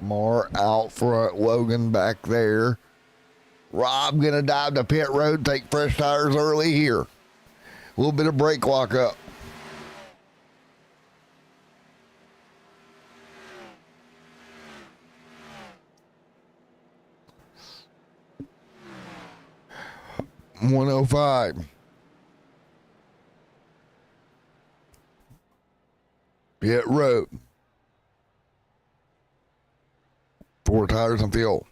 Mar out front, Logan back there. Rob gonna dive to pit road, take fresh tires early here. A little bit of brake lock up. .105. Pit road. 4 tires and fuel.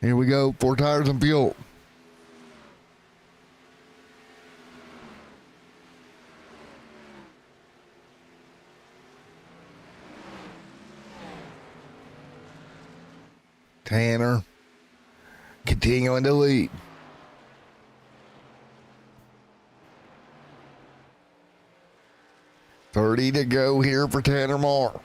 Here we go. 4 tires and fuel. Tanner continuing to lead. .30 to go here for Tanner Marr.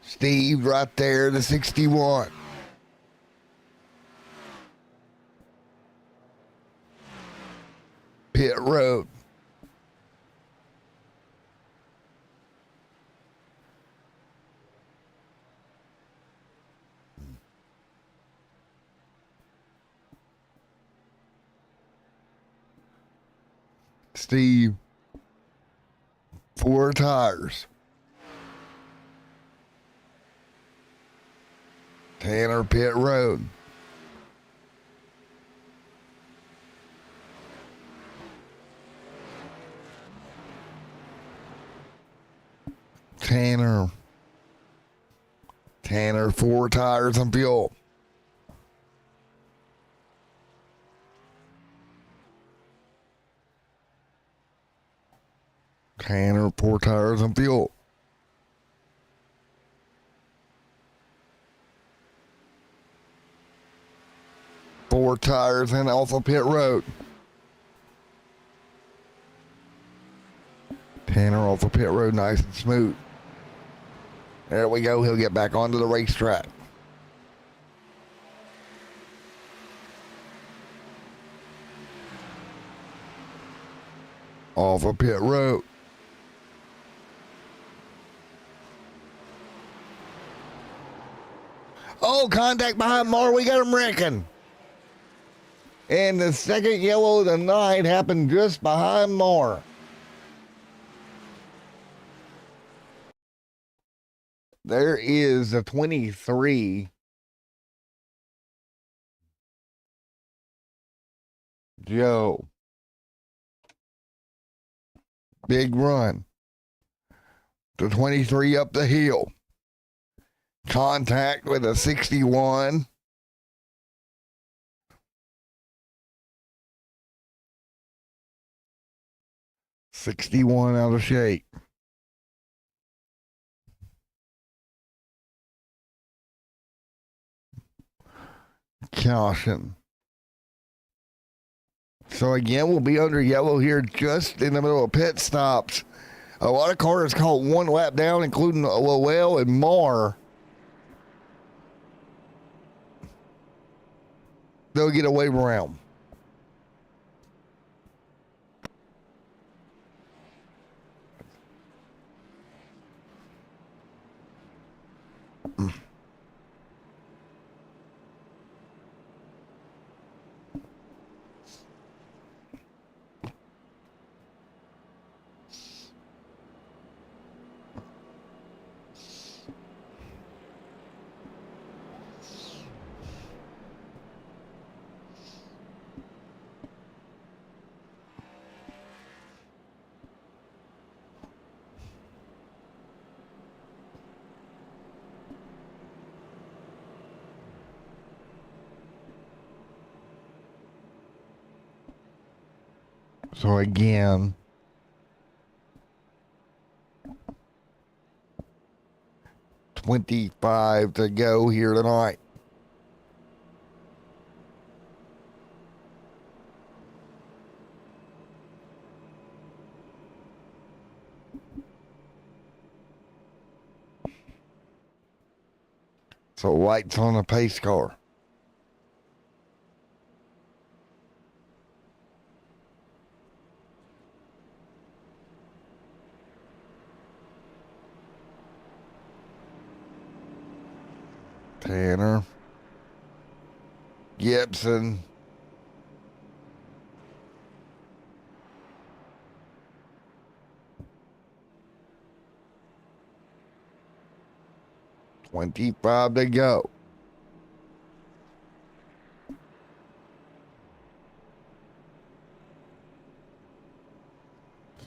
Steve right there, the 61. Pit road. Steve, 4 tires. Tanner pit road. Tanner, 4 tires and fuel. Tanner, 4 tires and fuel. Four tires and off of pit road. Tanner off of pit road, nice and smooth. There we go. He'll get back onto the racetrack. Off of pit road. Oh, contact behind Mar. We got him wrecking. And the second yellow of the night happened just behind Mar. There is a 23. Joe. Big run. The 23 up the hill. Contact with a 61. .61 out of shape. Caution. So again, we'll be under yellow here just in the middle of pit stops. A lot of cars caught 1 lap down, including Lowell and Marr. They'll get a wave around. So again, .25 to go here tonight. So lights on the pace car. Tanner. Gibson. $25 to go.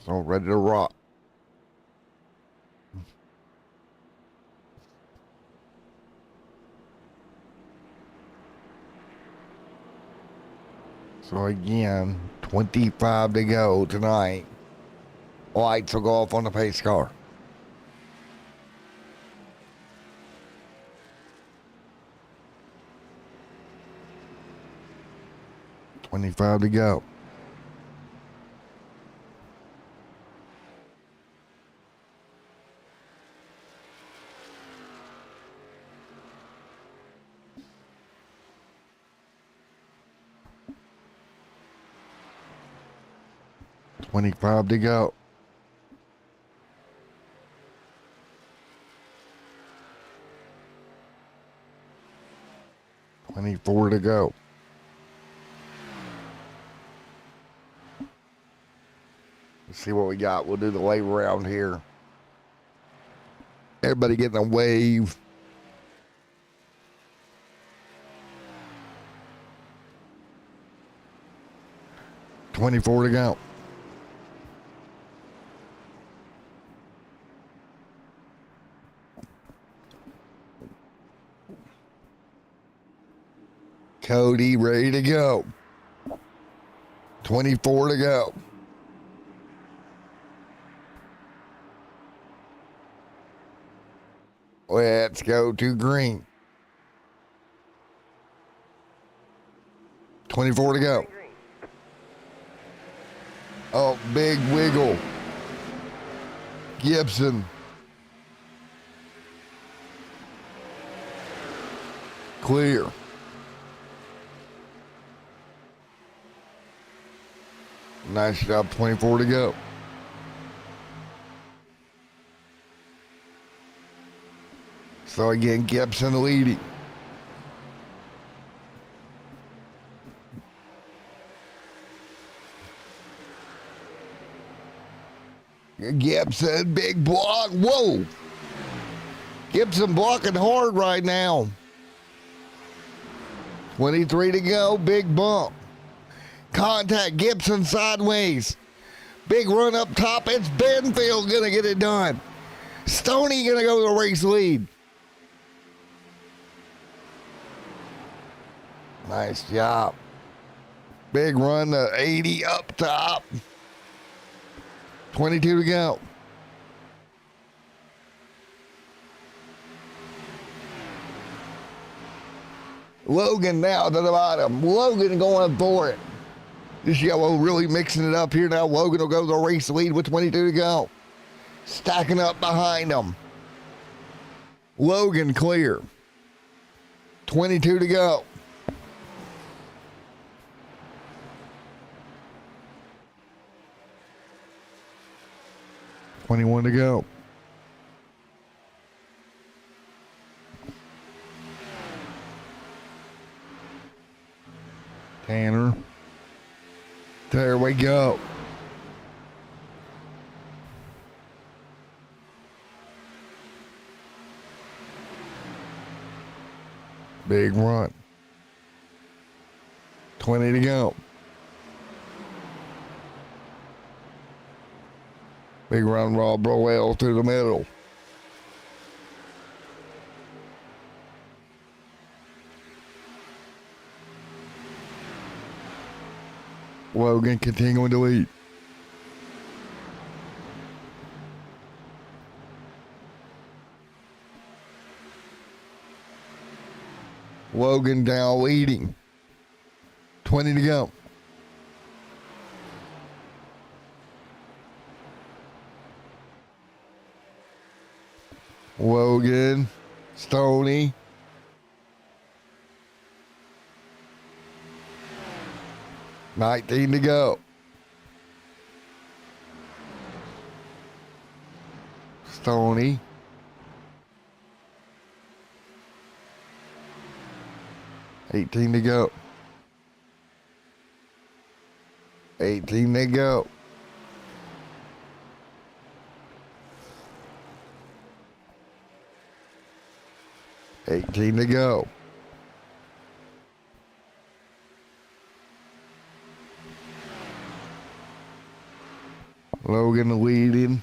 So ready to rock. So again, 25 to go tonight. Lights will go off on the pace car. $25 to go. $25 to go. $24 to go. Let's see what we got. We'll do the wave around here. Everybody getting a wave. $24 to go. Cody ready to go. 24 to go. Let's go to green. 24 to go. Oh, big wiggle. Gibson. Clear. Nice job, 24 to go. So again, Gibson leading. Gibson, big block. Whoa. Gibson blocking hard right now. 23 to go, big bump. Contact, Gibson sideways. Big run up top. It's Benfield going to get it done. Stoney going to go to the race lead. Nice job. Big run to 80 up top. 22 to go. Logan now to the bottom. Logan going for it. This yellow really mixing it up here now. Logan will go to the race lead with 22 to go. Stacking up behind him. Logan clear. 22 to go. $21 to go. Tanner. There we go. Big run. 20 to go. Big run, Rob Broel through the middle. Logan continuing to lead. Logan down leading. 20 to go. Logan, Stoney, 19 to go. Stoney. 18 to go. 18 to go. 18 to go. Logan leading.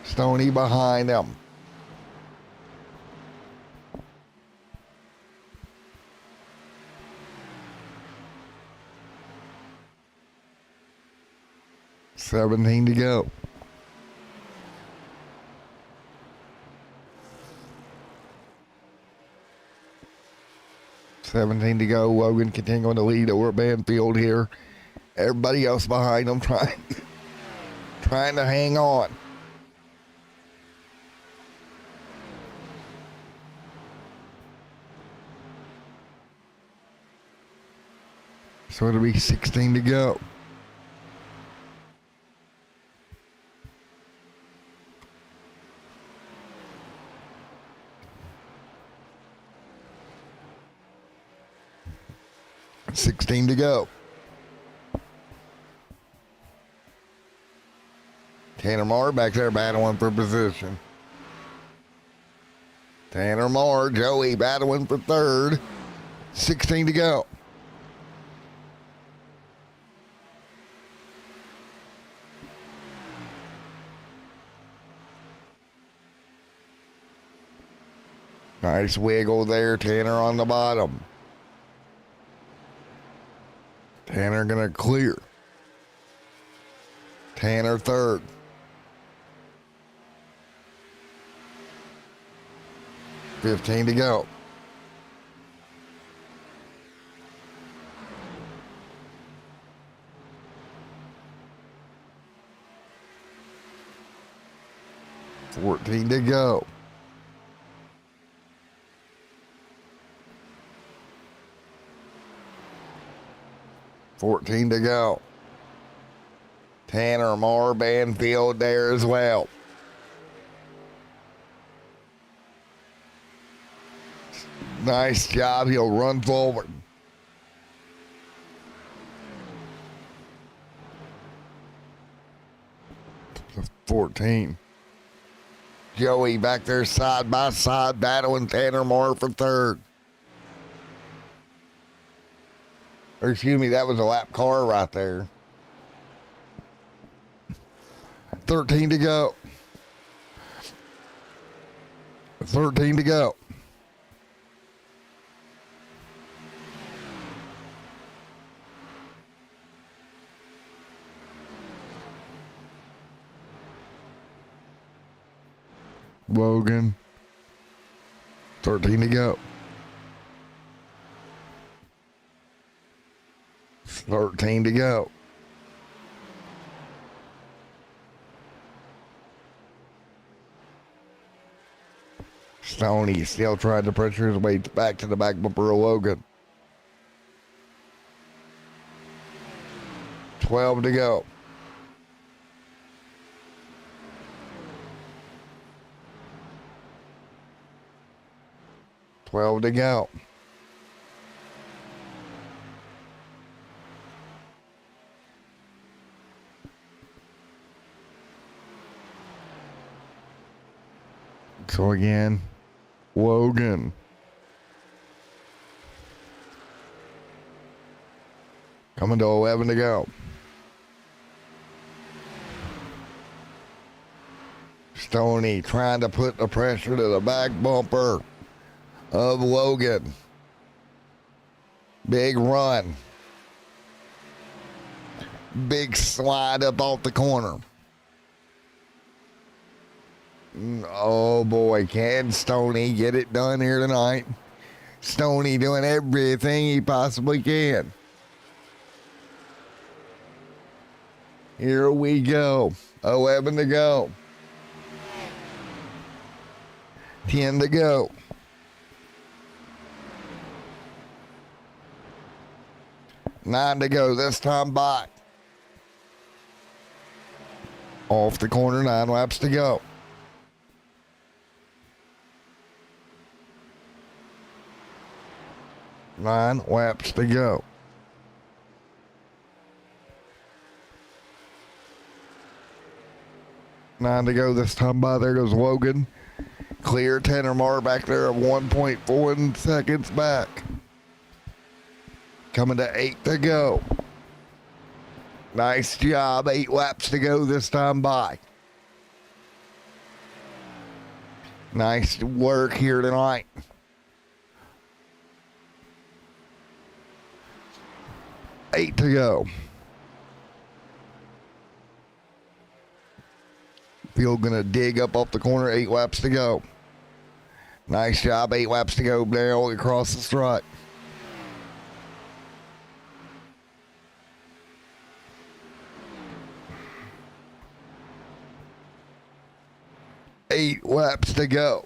Stoney behind him. $17 to go. $17 to go. Logan continuing to lead over Banfield here. Everybody else behind him trying to hang on. So it'll be 16 to go. $16 to go. Tanner Marr back there battling for position. Tanner Marr, Joey battling for third. 16 to go. Nice wiggle there, Tanner on the bottom. Tanner gonna clear. Tanner third. $15 to go. $14 to go. $14 to go. Tanner Marr, Banfield there as well. Nice job. He'll run forward. $14. Joey back there side by side battling Tanner Marr for third. Or excuse me, that was a lap car right there. 13 to go. 13 to go. Logan. 13 to go. 13 to go. Stoney still trying to pressure his way back to the back bumper of Logan. 12 to go. $12 to go. So again, Logan. Coming to 11 to go. Stoney trying to put the pressure to the back bumper of Logan. Big run. Big slide up off the corner. Oh boy, can Stoney get it done here tonight? Stoney doing everything he possibly can. Here we go. 11 to go. 10 to go. 9 to go this time by. Off the corner, 9 laps to go. 9 laps to go. 9 to go this time by. There goes Logan. Clear. Tanner Marr back there at 1.4 seconds back. Coming to 8 to go. Nice job. 8 laps to go this time by. Nice work here tonight. Eight to go. Field gonna dig up off the corner. 8 laps to go. Nice job. 8 laps to go. Barrel across the strut. Eight laps to go.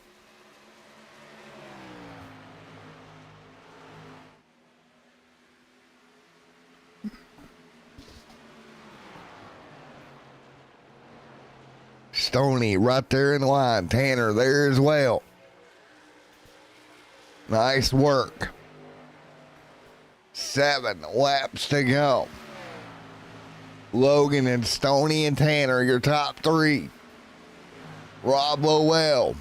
Stoney right there in the line. Tanner there as well. Nice work. 7 laps to go. Logan and Stoney and Tanner, your top 3. Rob Lowell.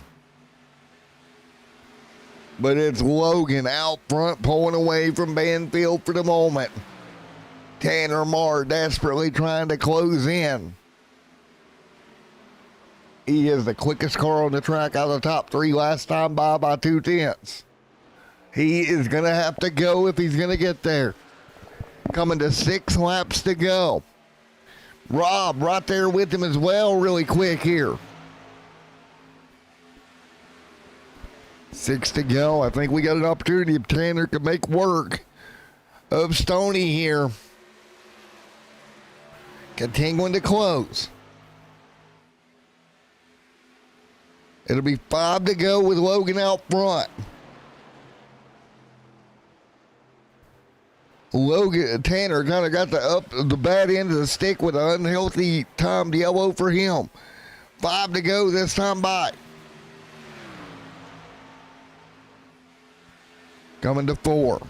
But it's Logan out front pulling away from Banfield for the moment. Tanner Marr desperately trying to close in. He is the quickest car on the track out of the top 3 last time by 2/10. He is going to have to go if he's going to get there. Coming to 6 laps to go. Rob right there with him as well, really quick here. 6 to go. I think we got an opportunity if Tanner can make work of Stoney here. Continuing to close. It'll be 5 to go with Logan out front. Tanner kind of got the bad end of the stick with an unhealthy timed yellow for him. 5 to go this time by. Coming to 4.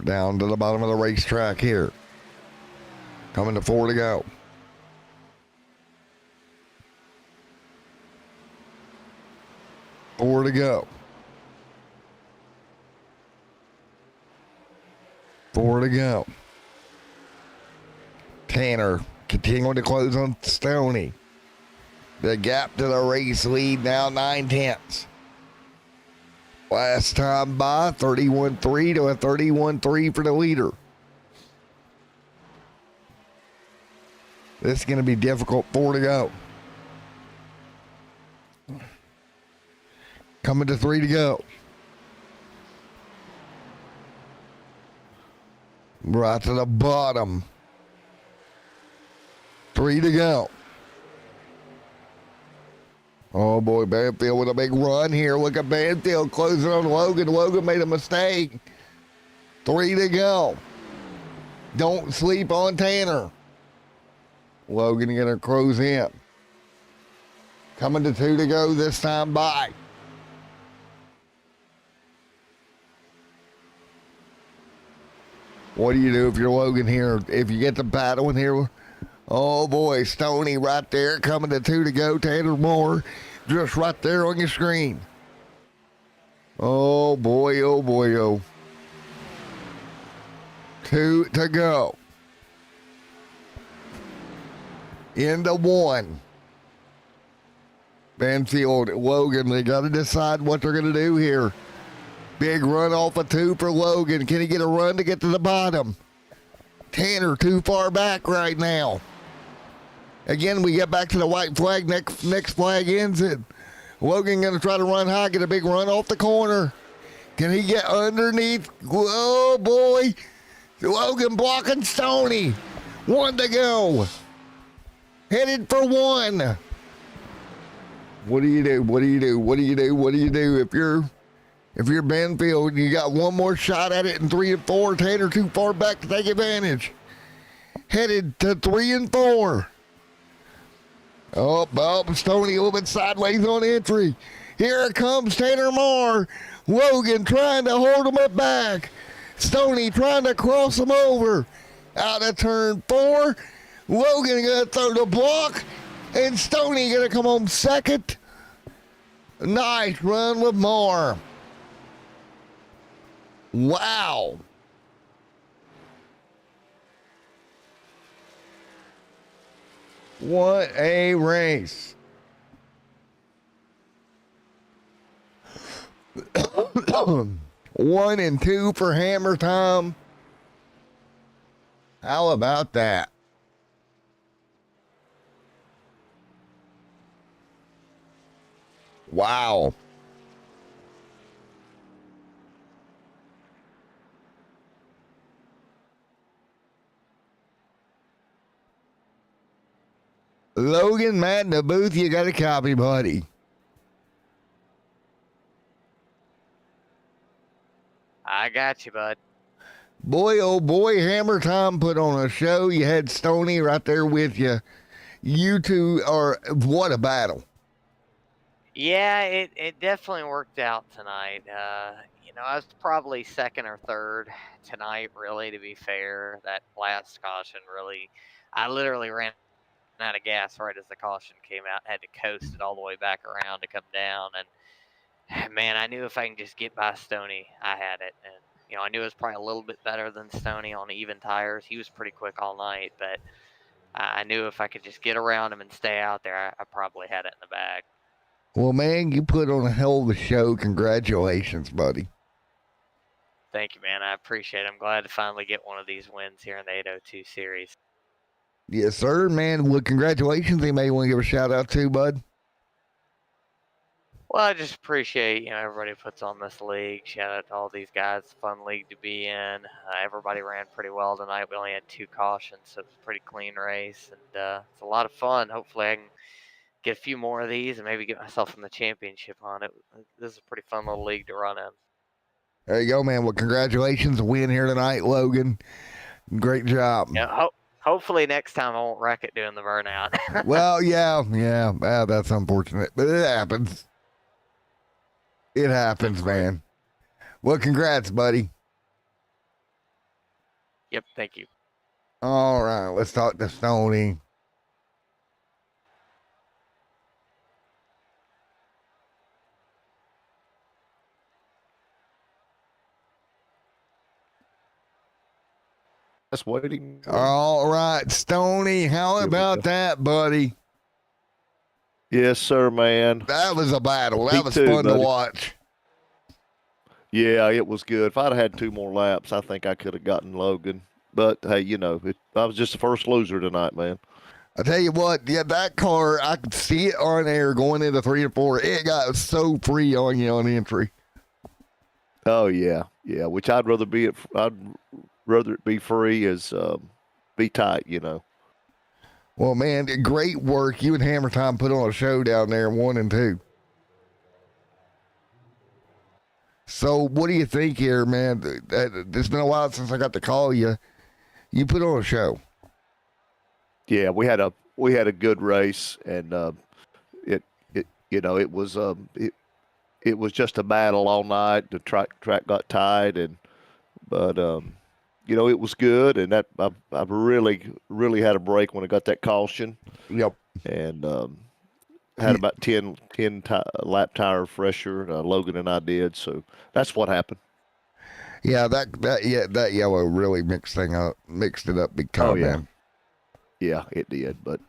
Down to the bottom of the racetrack here. Coming to 4 to go. 4 to go. 4 to go. Tanner continuing to close on Stoney. The gap to the race lead now 9/10. Last time by 31-3 to a 31-3 for the leader. This is going to be difficult. 4 to go. Coming to 3 to go. Right to the bottom. 3 to go. Oh boy, Banfield with a big run here. Look at Banfield closing on Logan. Logan made a mistake. 3 to go. Don't sleep on Tanner. Logan gonna close in. Coming to 2 to go this time by. What do you do if you're Logan here? If you get the battle in here, oh boy, Stoney right there, coming to 2 to go. Tanner Moore just right there on your screen. Oh boy, oh boy, oh. 2 to go. Into 1. Banfield, Logan, they got to decide what they're going to do here. Big run off of 2 for Logan. Can he get a run to get to the bottom? Tanner too far back right now. Again, we get back to the white flag. Next flag ends it. Logan going to try to run high, get a big run off the corner. Can he get underneath? Oh, boy. Logan blocking Stoney. 1 to go. Headed for 1. What do you do? What do you do? What do you do? What do you do if you're If you're Benfield, you got one more shot at it in 3 and 4. Tanner too far back to take advantage. Headed to 3 and 4. Oh, Stoney a little bit sideways on entry. Here comes Tanner Moore. Logan trying to hold him at back. Stoney trying to cross him over. Out of turn 4. Logan going to throw the block. And Stoney going to come home second. Nice run with Moore. Wow. What a race. 1 and 2 for Hammer Time. How about that? Wow. Logan, Matt in the booth, you got a copy, buddy. I got you, bud. Boy, oh boy, Hammer Time put on a show. You had Stoney right there with you. You two are, what a battle. Yeah, it definitely worked out tonight. I was probably second or third tonight, really, to be fair. That last caution really, I literally ran out of gas right as the caution came out, had to coast it all the way back around to come down. And man, I knew if I can just get by Stoney, I had it. And, I knew it was probably a little bit better than Stoney on even tires. He was pretty quick all night, but I knew if I could just get around him and stay out there, I probably had it in the bag. Well, man, you put on a hell of a show. Congratulations, buddy. Thank you, man. I appreciate it. I'm glad to finally get one of these wins here in the 802 series. Yes, sir, man. Well, congratulations. Anybody want to give a shout out to, bud? Well, I just appreciate, everybody puts on this league. Shout out to all these guys. Fun league to be in. Everybody ran pretty well tonight. We only had 2 cautions, so it was a pretty clean race. And it's a lot of fun. Hopefully I can get a few more of these and maybe get myself in the championship on it. This is a pretty fun little league to run in. There you go, man. Well, congratulations. Win here tonight, Logan. Great job. Yeah, hopefully next time I won't wreck it doing the burnout. Well, yeah. That's unfortunate, but it happens. It happens, man. Well, congrats, buddy. Yep, thank you. All right, let's talk to Stoney. Just waiting. All right, Stoney, how about that, buddy? Yes, sir, man. That was a battle. That Me was too, fun to buddy. watch. Yeah, it was good. If I'd have had 2 more laps, I think I could have gotten Logan. But hey, I was just the first loser tonight, man. I tell you what, yeah, that car, I could see it on air going into 3 and 4. It got so free on you on entry. Oh yeah. Which I'd rather it be free as be tight. Well, man, great work. You and Hammer Time put on a show down there, 1 and 2. So, what do you think here, man? It's been a while since I got to call you. You put on a show. Yeah, we had a good race, and it was just a battle all night. The track got tied, but it was good, and that I really had a break when I got that caution. Yep. And had about 10 lap tire fresher. Logan and I did, so that's what happened. Yeah, that yellow really mixed it up big time. Oh, yeah. Man. Yeah, it did. But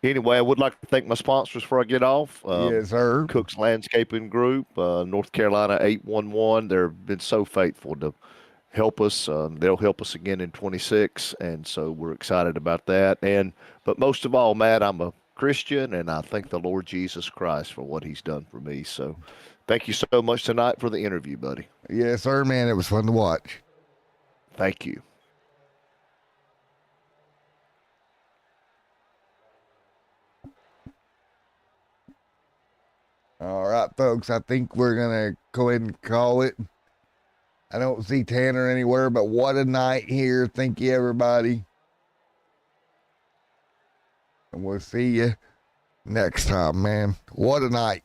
anyway, I would like to thank my sponsors before I get off. Yes, sir. Cook's Landscaping Group, North Carolina 811. They've been so faithful to help us. They'll help us again in 26, and so we're excited about that. But most of all, Matt, I'm a Christian, and I thank the Lord Jesus Christ for what he's done for me. So thank you so much tonight for the interview, buddy. Yes, sir, man. It was fun to watch. Thank you. All right, folks, I think we're going to go ahead and call it. I don't see Tanner anywhere, but what a night here. Thank you, everybody. And we'll see you next time, man. What a night.